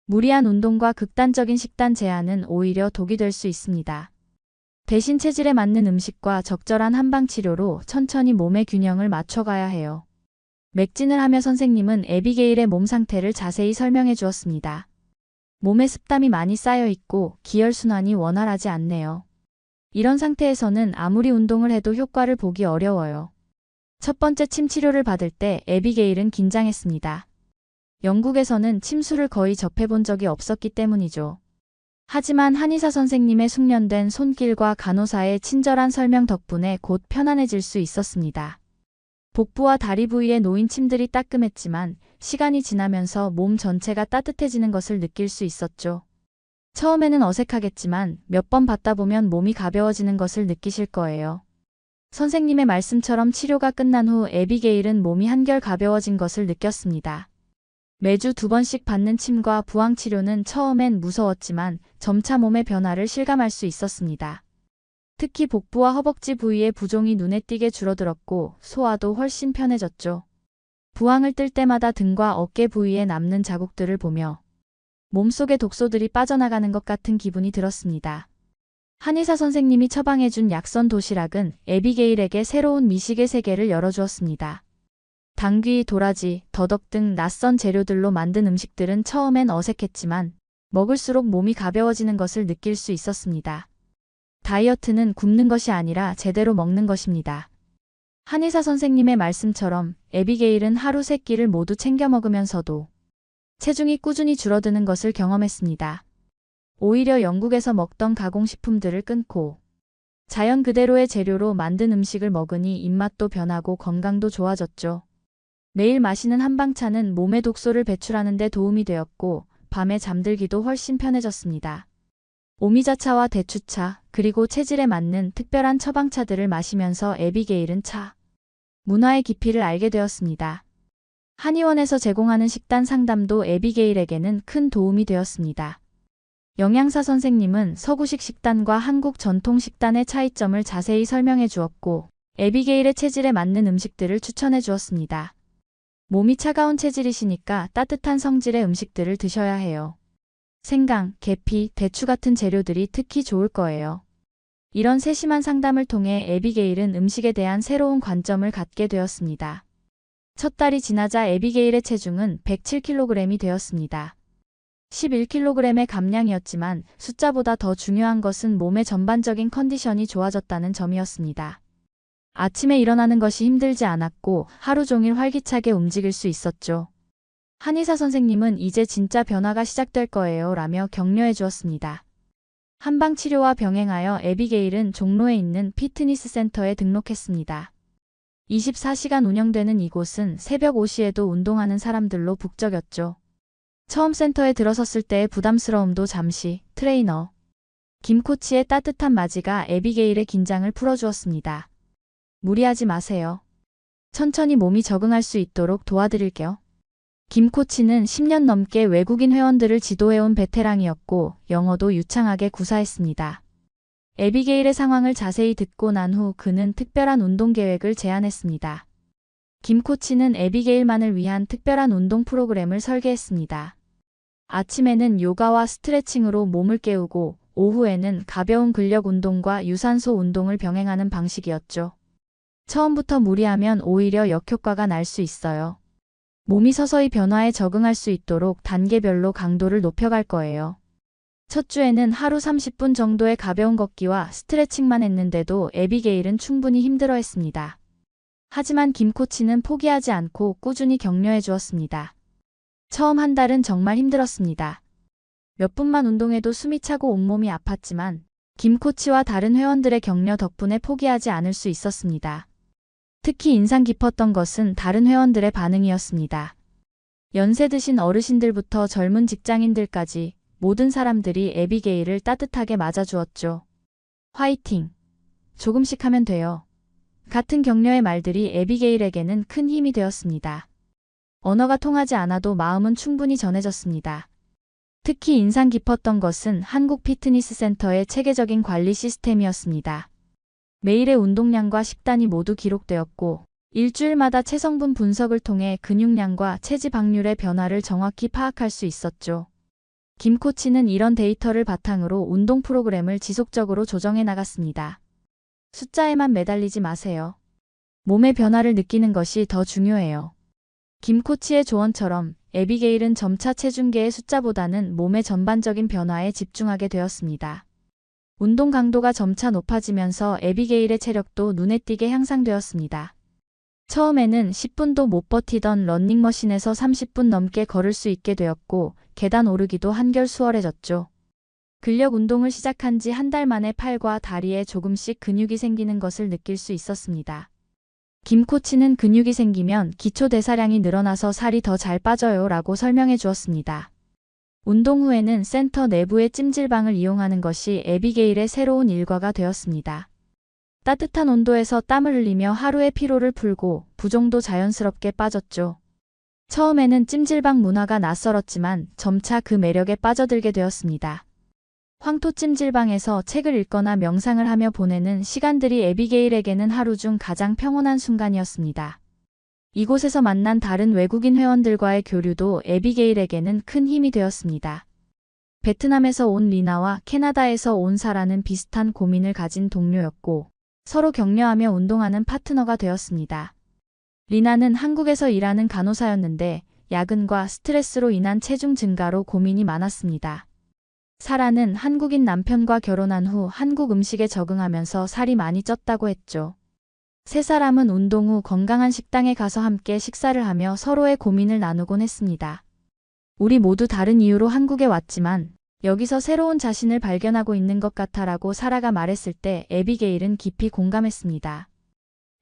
무리한 운동과 극단적인 식단 제한은 오히려 독이 될 수 있습니다. 대신 체질에 맞는 음식과 적절한 한방치료로 천천히 몸의 균형을 맞춰가야 해요. 맥진을 하며 선생님은 에비게일의 몸 상태를 자세히 설명해 주었습니다. 몸에 습담이 많이 쌓여 있고 기혈순환이 원활하지 않네요. 이런 상태에서는 아무리 운동을 해도 효과를 보기 어려워요. 첫 번째 침 치료를 받을 때 에비게일은 긴장했습니다. 영국에서는 침수를 거의 접해본 적이 없었기 때문이죠. 하지만 한의사 선생님의 숙련된 손길과 간호사의 친절한 설명 덕분에 곧 편안해질 수 있었습니다. 복부와 다리 부위에 놓인 침들이 따끔했지만 시간이 지나면서 몸 전체가 따뜻해지는 것을 느낄 수 있었죠. 처음에는 어색하겠지만 몇 번 받다 보면 몸이 가벼워지는 것을 느끼실 거예요. 선생님의 말씀처럼 치료가 끝난 후 에비게일은 몸이 한결 가벼워진 것을 느꼈습니다. 매주 2번씩 받는 침과 부항 치료는 처음엔 무서웠지만 점차 몸의 변화를 실감할 수 있었습니다. 특히 복부와 허벅지 부위의 부종이 눈에 띄게 줄어들었고 소화도 훨씬 편해졌죠. 부항을 뜰 때마다 등과 어깨 부위에 남는 자국들을 보며 몸속의 독소들이 빠져나가는 것 같은 기분이 들었습니다. 한의사 선생님이 처방해준 약선 도시락은 에비게일에게 새로운 미식의 세계를 열어주었습니다. 당귀, 도라지, 더덕 등 낯선 재료들로 만든 음식들은 처음엔 어색했지만 먹을수록 몸이 가벼워지는 것을 느낄 수 있었습니다. 다이어트는 굶는 것이 아니라 제대로 먹는 것입니다. 한의사 선생님의 말씀처럼 에비게일은 하루 3끼를 모두 챙겨 먹으면서도 체중이 꾸준히 줄어드는 것을 경험했습니다. 오히려 영국에서 먹던 가공식품들을 끊고 자연 그대로의 재료로 만든 음식을 먹으니 입맛도 변하고 건강도 좋아졌죠. 매일 마시는 한방차는 몸의 독소를 배출하는 데 도움이 되었고 밤에 잠들기도 훨씬 편해졌습니다. 오미자차와 대추차, 그리고 체질에 맞는 특별한 처방차들을 마시면서 에비게일은 차 문화의 깊이를 알게 되었습니다. 한의원에서 제공하는 식단 상담도 에비게일에게는 큰 도움이 되었습니다. 영양사 선생님은 서구식 식단과 한국 전통 식단의 차이점을 자세히 설명해 주었고, 에비게일의 체질에 맞는 음식들을 추천해 주었습니다. 몸이 차가운 체질이시니까 따뜻한 성질의 음식들을 드셔야 해요. 생강, 계피, 대추 같은 재료들이 특히 좋을 거예요. 이런 세심한 상담을 통해 에비게일은 음식에 대한 새로운 관점을 갖게 되었습니다. 첫 달이 지나자 에비게일의 체중은 107kg이 되었습니다. 11kg의 감량이었지만 숫자보다 더 중요한 것은 몸의 전반적인 컨디션이 좋아졌다는 점이었습니다. 아침에 일어나는 것이 힘들지 않았고 하루 종일 활기차게 움직일 수 있었죠. 한의사 선생님은 이제 진짜 변화가 시작될 거예요 라며 격려해 주었습니다. 한방치료와 병행하여 에비게일은 종로에 있는 피트니스 센터에 등록했습니다. 24시간 운영되는 이곳은 새벽 5시에도 운동하는 사람들로 북적였죠. 처음 센터에 들어섰을 때의 부담스러움도 잠시 트레이너 김 코치의 따뜻한 맞이가 에비게일의 긴장을 풀어주었습니다. 무리하지 마세요. 천천히 몸이 적응할 수 있도록 도와드릴게요. 김 코치는 10년 넘게 외국인 회원들을 지도해온 베테랑이었고 영어도 유창하게 구사했습니다. 에비게일의 상황을 자세히 듣고 난 후 그는 특별한 운동 계획을 제안했습니다. 김 코치는 에비게일만을 위한 특별한 운동 프로그램을 설계했습니다. 아침에는 요가와 스트레칭으로 몸을 깨우고 오후에는 가벼운 근력 운동과 유산소 운동을 병행하는 방식이었죠. 처음부터 무리하면 오히려 역효과가 날 수 있어요. 몸이 서서히 변화에 적응할 수 있도록 단계별로 강도를 높여갈 거예요. 첫 주에는 하루 30분 정도의 가벼운 걷기와 스트레칭만 했는데도 에비게일은 충분히 힘들어했습니다. 하지만 김 코치는 포기하지 않고 꾸준히 격려해 주었습니다. 처음 한 달은 정말 힘들었습니다. 몇 분만 운동해도 숨이 차고 온몸이 아팠지만 김 코치와 다른 회원들의 격려 덕분에 포기하지 않을 수 있었습니다. 특히 인상 깊었던 것은 다른 회원들의 반응이었습니다. 연세 드신 어르신들부터 젊은 직장인들까지 모든 사람들이 에비게일을 따뜻하게 맞아주었죠. 화이팅! 조금씩 하면 돼요. 같은 격려의 말들이 에비게일에게는 큰 힘이 되었습니다. 언어가 통하지 않아도 마음은 충분히 전해졌습니다. 특히 인상 깊었던 것은 한국 피트니스 센터의 체계적인 관리 시스템이었습니다. 매일의 운동량과 식단이 모두 기록되었고 일주일마다 체성분 분석을 통해 근육량과 체지 방률의 변화를 정확히 파악할 수 있었죠. 김 코치는 이런 데이터를 바탕으로 운동 프로그램을 지속적으로 조정해 나갔습니다. 숫자에만 매달리지 마세요. 몸의 변화를 느끼는 것이 더 중요해요. 김 코치의 조언처럼 에비게일은 점차 체중계의 숫자보다는 몸의 전반적인 변화에 집중하게 되었습니다. 운동 강도가 점차 높아지면서 에비게일의 체력도 눈에 띄게 향상되었습니다. 처음에는 10분도 못 버티던 러닝머신에서 30분 넘게 걸을 수 있게 되었고 계단 오르기도 한결 수월해졌죠. 근력 운동을 시작한 지 한 달 만에 팔과 다리에 조금씩 근육이 생기는 것을 느낄 수 있었습니다. 김 코치는 근육이 생기면 기초 대사량이 늘어나서 살이 더 잘 빠져요 라고 설명해 주었습니다. 운동 후에는 센터 내부의 찜질방을 이용하는 것이 에비게일의 새로운 일과가 되었습니다. 따뜻한 온도에서 땀을 흘리며 하루의 피로를 풀고 부종도 자연스럽게 빠졌죠. 처음에는 찜질방 문화가 낯설었지만 점차 그 매력에 빠져들게 되었습니다. 황토 찜질방에서 책을 읽거나 명상을 하며 보내는 시간들이 에비게일에게는 하루 중 가장 평온한 순간이었습니다. 이곳에서 만난 다른 외국인 회원들과의 교류도 에비게일에게는 큰 힘이 되었습니다. 베트남에서 온 리나와 캐나다에서 온 사라는 비슷한 고민을 가진 동료였고 서로 격려하며 운동하는 파트너가 되었습니다. 리나는 한국에서 일하는 간호사였는데 야근과 스트레스로 인한 체중 증가로 고민이 많았습니다. 사라는 한국인 남편과 결혼한 후 한국 음식에 적응하면서 살이 많이 쪘다고 했죠. 세 사람은 운동 후 건강한 식당에 가서 함께 식사를 하며 서로의 고민을 나누곤 했습니다. 우리 모두 다른 이유로 한국에 왔지만 여기서 새로운 자신을 발견하고 있는 것 같아라고 사라가 말했을 때 에비게일은 깊이 공감했습니다.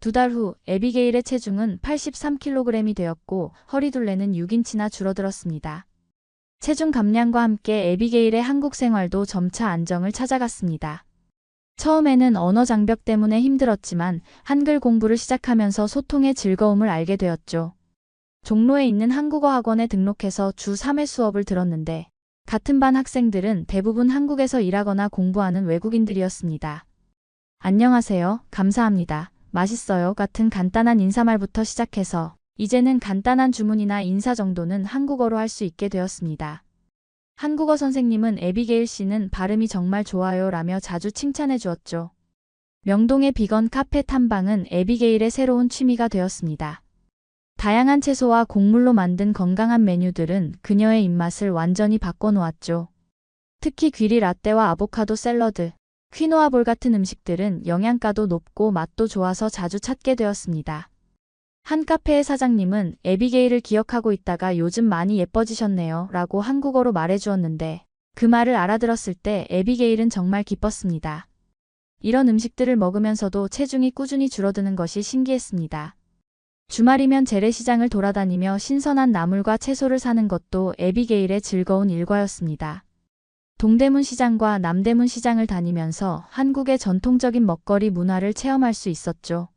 2달 후 에비게일의 체중은 83kg이 되었고 허리둘레는 6인치나 줄어들었습니다. 체중 감량과 함께 에비게일의 한국 생활도 점차 안정을 찾아갔습니다. 처음에는 언어 장벽 때문에 힘들었지만 한글 공부를 시작하면서 소통의 즐거움을 알게 되었죠. 종로에 있는 한국어 학원에 등록해서 주 3회 수업을 들었는데 같은 반 학생들은 대부분 한국에서 일하거나 공부하는 외국인들이었습니다. 안녕하세요. 감사합니다. 맛있어요. 같은 간단한 인사말부터 시작해서 이제는 간단한 주문이나 인사 정도는 한국어로 할 수 있게 되었습니다. 한국어 선생님은 에비게일 씨는 발음이 정말 좋아요 라며 자주 칭찬해 주었죠. 명동의 비건 카페 탐방은 에비게일의 새로운 취미가 되었습니다. 다양한 채소와 곡물로 만든 건강한 메뉴들은 그녀의 입맛을 완전히 바꿔놓았죠. 특히 귀리 라떼와 아보카도 샐러드, 퀴노아 볼 같은 음식들은 영양가도 높고 맛도 좋아서 자주 찾게 되었습니다. 한 카페의 사장님은 에비게일을 기억하고 있다가 요즘 많이 예뻐지셨네요 라고 한국어로 말해주었는데 그 말을 알아들었을 때 에비게일은 정말 기뻤습니다. 이런 음식들을 먹으면서도 체중이 꾸준히 줄어드는 것이 신기했습니다. 주말이면 재래시장을 돌아다니며 신선한 나물과 채소를 사는 것도 에비게일의 즐거운 일과였습니다. 동대문 시장과 남대문 시장을 다니면서 한국의 전통적인 먹거리 문화를 체험할 수 있었죠.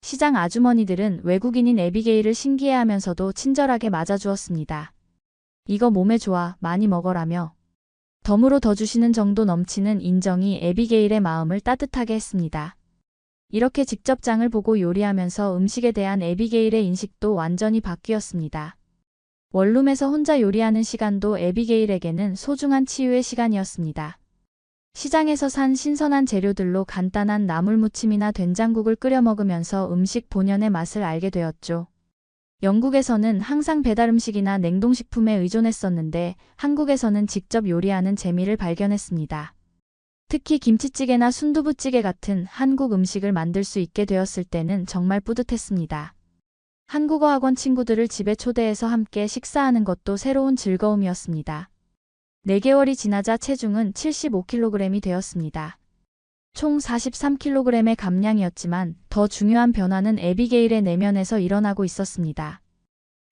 시장 아주머니들은 외국인인 에비게일을 신기해하면서도 친절하게 맞아주었습니다. 이거 몸에 좋아, 많이 먹어라며 덤으로 더 주시는 정도 넘치는 인정이 에비게일의 마음을 따뜻하게 했습니다. 이렇게 직접 장을 보고 요리하면서 음식에 대한 에비게일의 인식도 완전히 바뀌었습니다. 원룸에서 혼자 요리하는 시간도 에비게일에게는 소중한 치유의 시간이었습니다. 시장에서 산 신선한 재료들로 간단한 나물무침이나 된장국을 끓여 먹으면서 음식 본연의 맛을 알게 되었죠. 영국에서는 항상 배달 음식이나 냉동식품에 의존했었는데 한국에서는 직접 요리하는 재미를 발견했습니다. 특히 김치찌개나 순두부찌개 같은 한국 음식을 만들 수 있게 되었을 때는 정말 뿌듯했습니다. 한국어 학원 친구들을 집에 초대해서 함께 식사하는 것도 새로운 즐거움이었습니다. 4개월이 지나자 체중은 75kg이 되었습니다. 총 43kg의 감량이었지만 더 중요한 변화는 에비게일의 내면에서 일어나고 있었습니다.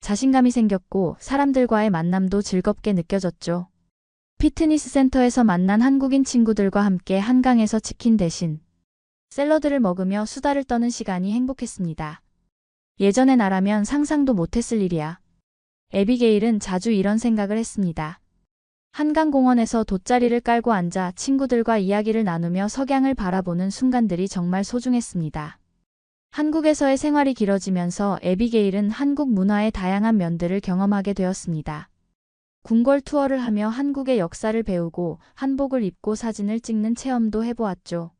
자신감이 생겼고 사람들과의 만남도 즐겁게 느껴졌죠. 피트니스 센터에서 만난 한국인 친구들과 함께 한강에서 치킨 대신 샐러드를 먹으며 수다를 떠는 시간이 행복했습니다. 예전의 나라면 상상도 못했을 일이야. 에비게일은 자주 이런 생각을 했습니다. 한강공원에서 돗자리를 깔고 앉아 친구들과 이야기를 나누며 석양을 바라보는 순간들이 정말 소중했습니다. 한국에서의 생활이 길어지면서 에비게일은 한국 문화의 다양한 면들을 경험하게 되었습니다. 궁궐 투어를 하며 한국의 역사를 배우고 한복을 입고 사진을 찍는 체험도 해보았죠.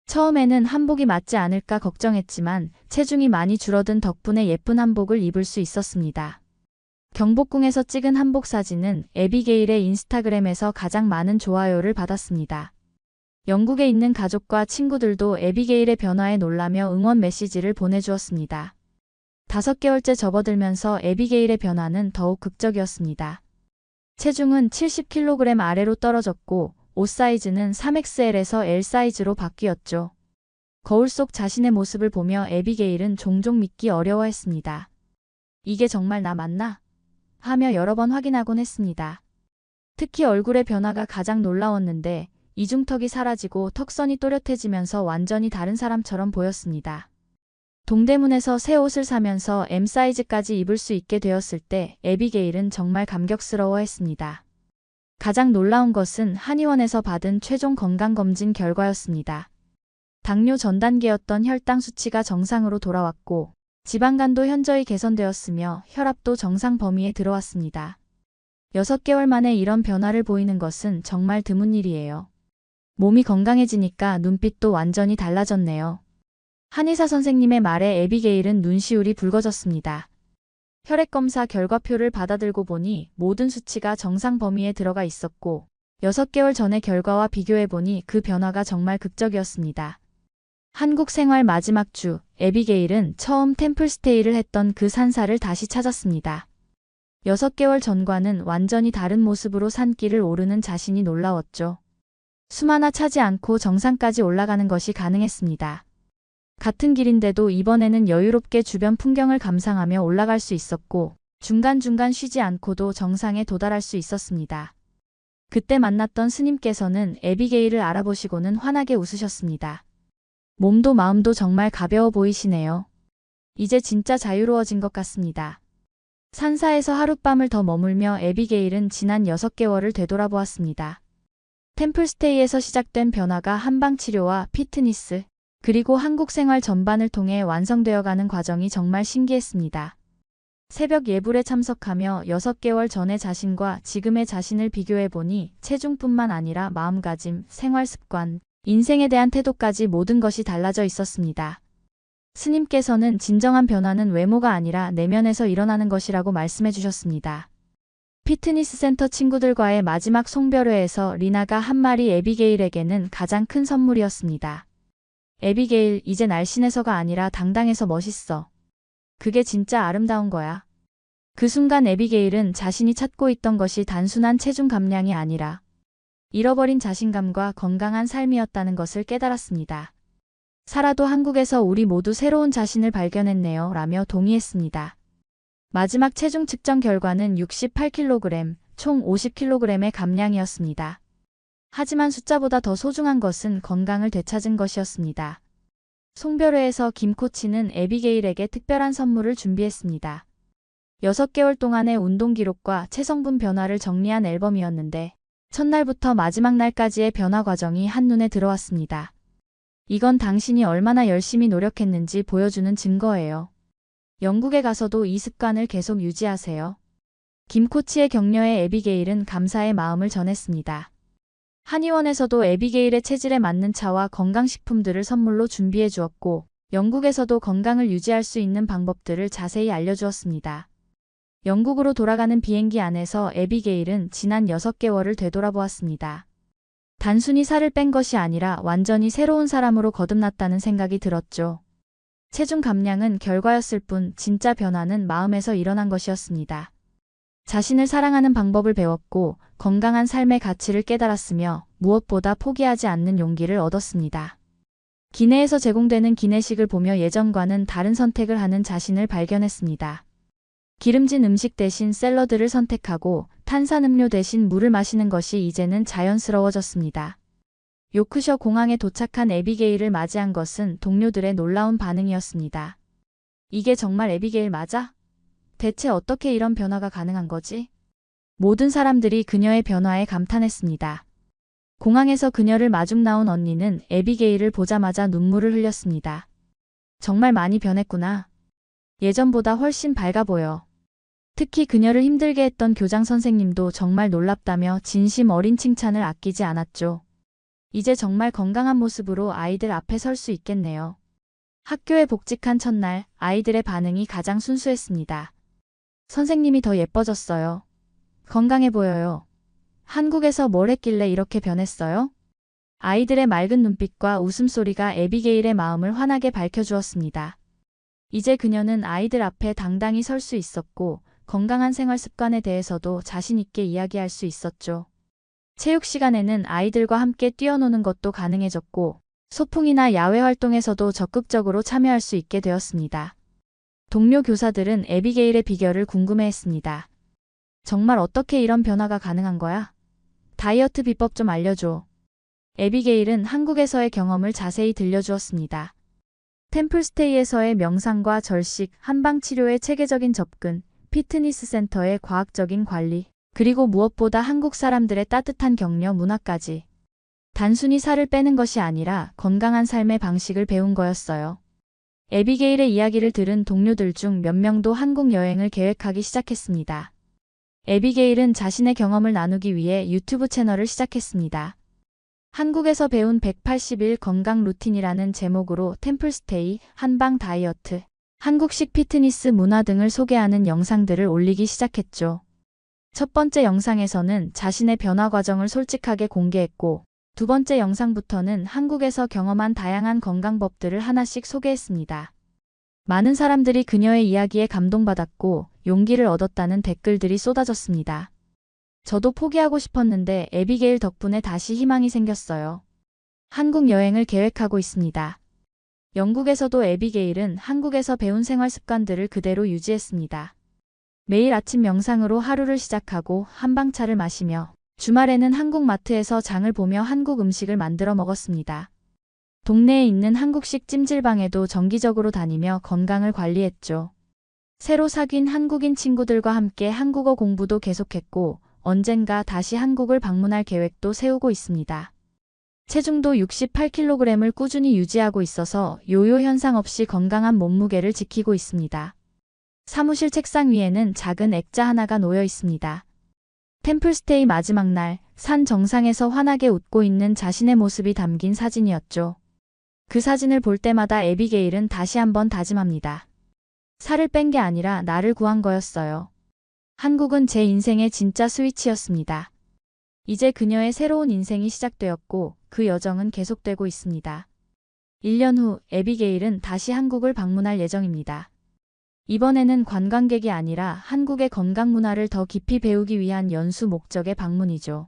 처음에는 한복이 맞지 않을까 걱정했지만 체중이 많이 줄어든 덕분에 예쁜 한복을 입을 수 있었습니다. 경복궁에서 찍은 한복 사진은 에비게일의 인스타그램에서 가장 많은 좋아요를 받았습니다. 영국에 있는 가족과 친구들도 에비게일의 변화에 놀라며 응원 메시지를 보내주었습니다. 5개월째 접어들면서 에비게일의 변화는 더욱 극적이었습니다. 체중은 70kg 아래로 떨어졌고 옷 사이즈는 3XL에서 L 사이즈로 바뀌었죠. 거울 속 자신의 모습을 보며 에비게일은 종종 믿기 어려워했습니다. 이게 정말 나 맞나? 하며 여러 번 확인하곤 했습니다. 특히 얼굴의 변화가 가장 놀라웠는데 이중턱이 사라지고 턱선이 또렷해지면서 완전히 다른 사람처럼 보였습니다. 동대문에서 새 옷을 사면서 M 사이즈까지 입을 수 있게 되었을 때 에비게일은 정말 감격스러워했습니다. 가장 놀라운 것은 한의원에서 받은 최종 건강검진 결과였습니다. 당뇨 전 단계였던 혈당 수치가 정상으로 돌아왔고 지방간도 현저히 개선되었으며 혈압도 정상 범위에 들어왔습니다. 6개월 만에 이런 변화를 보이는 것은 정말 드문 일이에요. 몸이 건강해지니까 눈빛도 완전히 달라졌네요. 한의사 선생님의 말에 에비게일은 눈시울이 붉어졌습니다. 혈액검사 결과표를 받아들고 보니 모든 수치가 정상 범위에 들어가 있었고 6개월 전의 결과와 비교해보니 그 변화가 정말 극적이었습니다. 한국 생활 마지막 주, 에비게일은 처음 템플스테이를 했던 그 산사를 다시 찾았습니다. 6개월 전과는 완전히 다른 모습으로 산길을 오르는 자신이 놀라웠죠. 숨 하나 차지 않고 정상까지 올라가는 것이 가능했습니다. 같은 길인데도 이번에는 여유롭게 주변 풍경을 감상하며 올라갈 수 있었고 중간중간 쉬지 않고도 정상에 도달할 수 있었습니다. 그때 만났던 스님께서는 에비게일을 알아보시고는 환하게 웃으셨습니다. 몸도 마음도 정말 가벼워 보이시네요. 이제 진짜 자유로워진 것 같습니다. 산사에서 하룻밤을 더 머물며 에비게일은 지난 6개월을 되돌아보았습니다. 템플스테이에서 시작된 변화가 한방치료와 피트니스, 그리고 한국 생활 전반을 통해 완성되어가는 과정이 정말 신기했습니다. 새벽 예불에 참석하며 6개월 전의 자신과 지금의 자신을 비교해보니 체중뿐만 아니라 마음가짐, 생활습관, 인생에 대한 태도까지 모든 것이 달라져 있었습니다. 스님께서는 진정한 변화는 외모가 아니라 내면에서 일어나는 것이라고 말씀해 주셨습니다. 피트니스 센터 친구들과의 마지막 송별회에서 리나가 한 말이 에비게일에게는 가장 큰 선물이었습니다. 에비게일, 이제 날씬해서가 아니라 당당해서 멋있어. 그게 진짜 아름다운 거야. 그 순간 에비게일은 자신이 찾고 있던 것이 단순한 체중 감량이 아니라 잃어버린 자신감과 건강한 삶이었다는 것을 깨달았습니다. 살아도 한국에서 우리 모두 새로운 자신을 발견했네요. 라며 동의했습니다. 마지막 체중 측정 결과는 68kg, 총 50kg의 감량이었습니다. 하지만 숫자보다 더 소중한 것은 건강을 되찾은 것이었습니다. 송별회에서 김 코치는 에비게일에게 특별한 선물을 준비했습니다. 6개월 동안의 운동 기록과 체성분 변화를 정리한 앨범이었는데 첫날부터 마지막 날까지의 변화 과정이 한눈에 들어왔습니다. 이건 당신이 얼마나 열심히 노력했는지 보여주는 증거예요. 영국에 가서도 이 습관을 계속 유지하세요. 김 코치의 격려에 에비게일은 감사의 마음을 전했습니다. 한의원에서도 에비게일의 체질에 맞는 차와 건강식품들을 선물로 준비해 주었고, 영국에서도 건강을 유지할 수 있는 방법들을 자세히 알려주었습니다. 영국으로 돌아가는 비행기 안에서 에비게일은 지난 6개월을 되돌아보았습니다. 단순히 살을 뺀 것이 아니라 완전히 새로운 사람으로 거듭났다는 생각이 들었죠. 체중 감량은 결과였을 뿐 진짜 변화는 마음에서 일어난 것이었습니다. 자신을 사랑하는 방법을 배웠고 건강한 삶의 가치를 깨달았으며 무엇보다 포기하지 않는 용기를 얻었습니다. 기내에서 제공되는 기내식을 보며 예전과는 다른 선택을 하는 자신을 발견했습니다. 기름진 음식 대신 샐러드를 선택하고 탄산음료 대신 물을 마시는 것이 이제는 자연스러워졌습니다. 요크셔 공항에 도착한 에비게일을 맞이한 것은 동료들의 놀라운 반응이었습니다. 이게 정말 에비게일 맞아? 대체 어떻게 이런 변화가 가능한 거지? 모든 사람들이 그녀의 변화에 감탄했습니다. 공항에서 그녀를 마중 나온 언니는 에비게일을 보자마자 눈물을 흘렸습니다. 정말 많이 변했구나. 예전보다 훨씬 밝아 보여. 특히 그녀를 힘들게 했던 교장 선생님도 정말 놀랍다며 진심 어린 칭찬을 아끼지 않았죠. 이제 정말 건강한 모습으로 아이들 앞에 설 수 있겠네요. 학교에 복직한 첫날, 아이들의 반응이 가장 순수했습니다. 선생님이 더 예뻐졌어요. 건강해 보여요. 한국에서 뭘 했길래 이렇게 변했어요? 아이들의 맑은 눈빛과 웃음소리가 에비게일의 마음을 환하게 밝혀주었습니다. 이제 그녀는 아이들 앞에 당당히 설 수 있었고 건강한 생활 습관에 대해서도 자신 있게 이야기할 수 있었죠. 체육 시간에는 아이들과 함께 뛰어노는 것도 가능해졌고 소풍이나 야외 활동에서도 적극적으로 참여할 수 있게 되었습니다. 동료 교사들은 에비게일의 비결을 궁금해했습니다. 정말 어떻게 이런 변화가 가능한 거야? 다이어트 비법 좀 알려줘. 에비게일은 한국에서의 경험을 자세히 들려주었습니다. 템플스테이에서의 명상과 절식, 한방치료의 체계적인 접근, 피트니스 센터의 과학적인 관리, 그리고 무엇보다 한국 사람들의 따뜻한 격려 문화까지. 단순히 살을 빼는 것이 아니라 건강한 삶의 방식을 배운 거였어요. 에비게일의 이야기를 들은 동료들 중 몇 명도 한국 여행을 계획하기 시작했습니다. 에비게일은 자신의 경험을 나누기 위해 유튜브 채널을 시작했습니다. 한국에서 배운 180일 건강 루틴이라는 제목으로 템플스테이, 한방 다이어트, 한국식 피트니스 문화 등을 소개하는 영상들을 올리기 시작했죠. 첫 번째 영상에서는 자신의 변화 과정을 솔직하게 공개했고, 두 번째 영상부터는 한국에서 경험한 다양한 건강법들을 하나씩 소개했습니다. 많은 사람들이 그녀의 이야기에 감동받았고 용기를 얻었다는 댓글들이 쏟아졌습니다. 저도 포기하고 싶었는데 에비게일 덕분에 다시 희망이 생겼어요. 한국 여행을 계획하고 있습니다. 영국에서도 에비게일은 한국에서 배운 생활 습관들을 그대로 유지했습니다. 매일 아침 명상으로 하루를 시작하고 한방차를 마시며 주말에는 한국 마트에서 장을 보며 한국 음식을 만들어 먹었습니다. 동네에 있는 한국식 찜질방에도 정기적으로 다니며 건강을 관리했죠. 새로 사귄 한국인 친구들과 함께 한국어 공부도 계속했고 언젠가 다시 한국을 방문할 계획도 세우고 있습니다. 체중도 68kg을 꾸준히 유지하고 있어서 요요 현상 없이 건강한 몸무게를 지키고 있습니다. 사무실 책상 위에는 작은 액자 하나가 놓여 있습니다. 템플스테이 마지막 날, 산 정상에서 환하게 웃고 있는 자신의 모습이 담긴 사진이었죠. 그 사진을 볼 때마다 에비게일은 다시 한번 다짐합니다. 살을 뺀 게 아니라 나를 구한 거였어요. 한국은 제 인생의 진짜 스위치였습니다. 이제 그녀의 새로운 인생이 시작되었고 그 여정은 계속되고 있습니다. 1년 후 에비게일은 다시 한국을 방문할 예정입니다. 이번에는 관광객이 아니라 한국의 건강 문화를 더 깊이 배우기 위한 연수 목적의 방문이죠.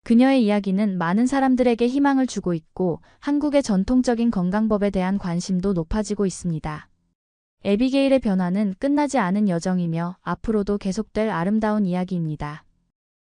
그녀의 이야기는 많은 사람들에게 희망을 주고 있고 한국의 전통적인 건강법에 대한 관심도 높아지고 있습니다. 에비게일의 변화는 끝나지 않은 여정이며 앞으로도 계속될 아름다운 이야기입니다.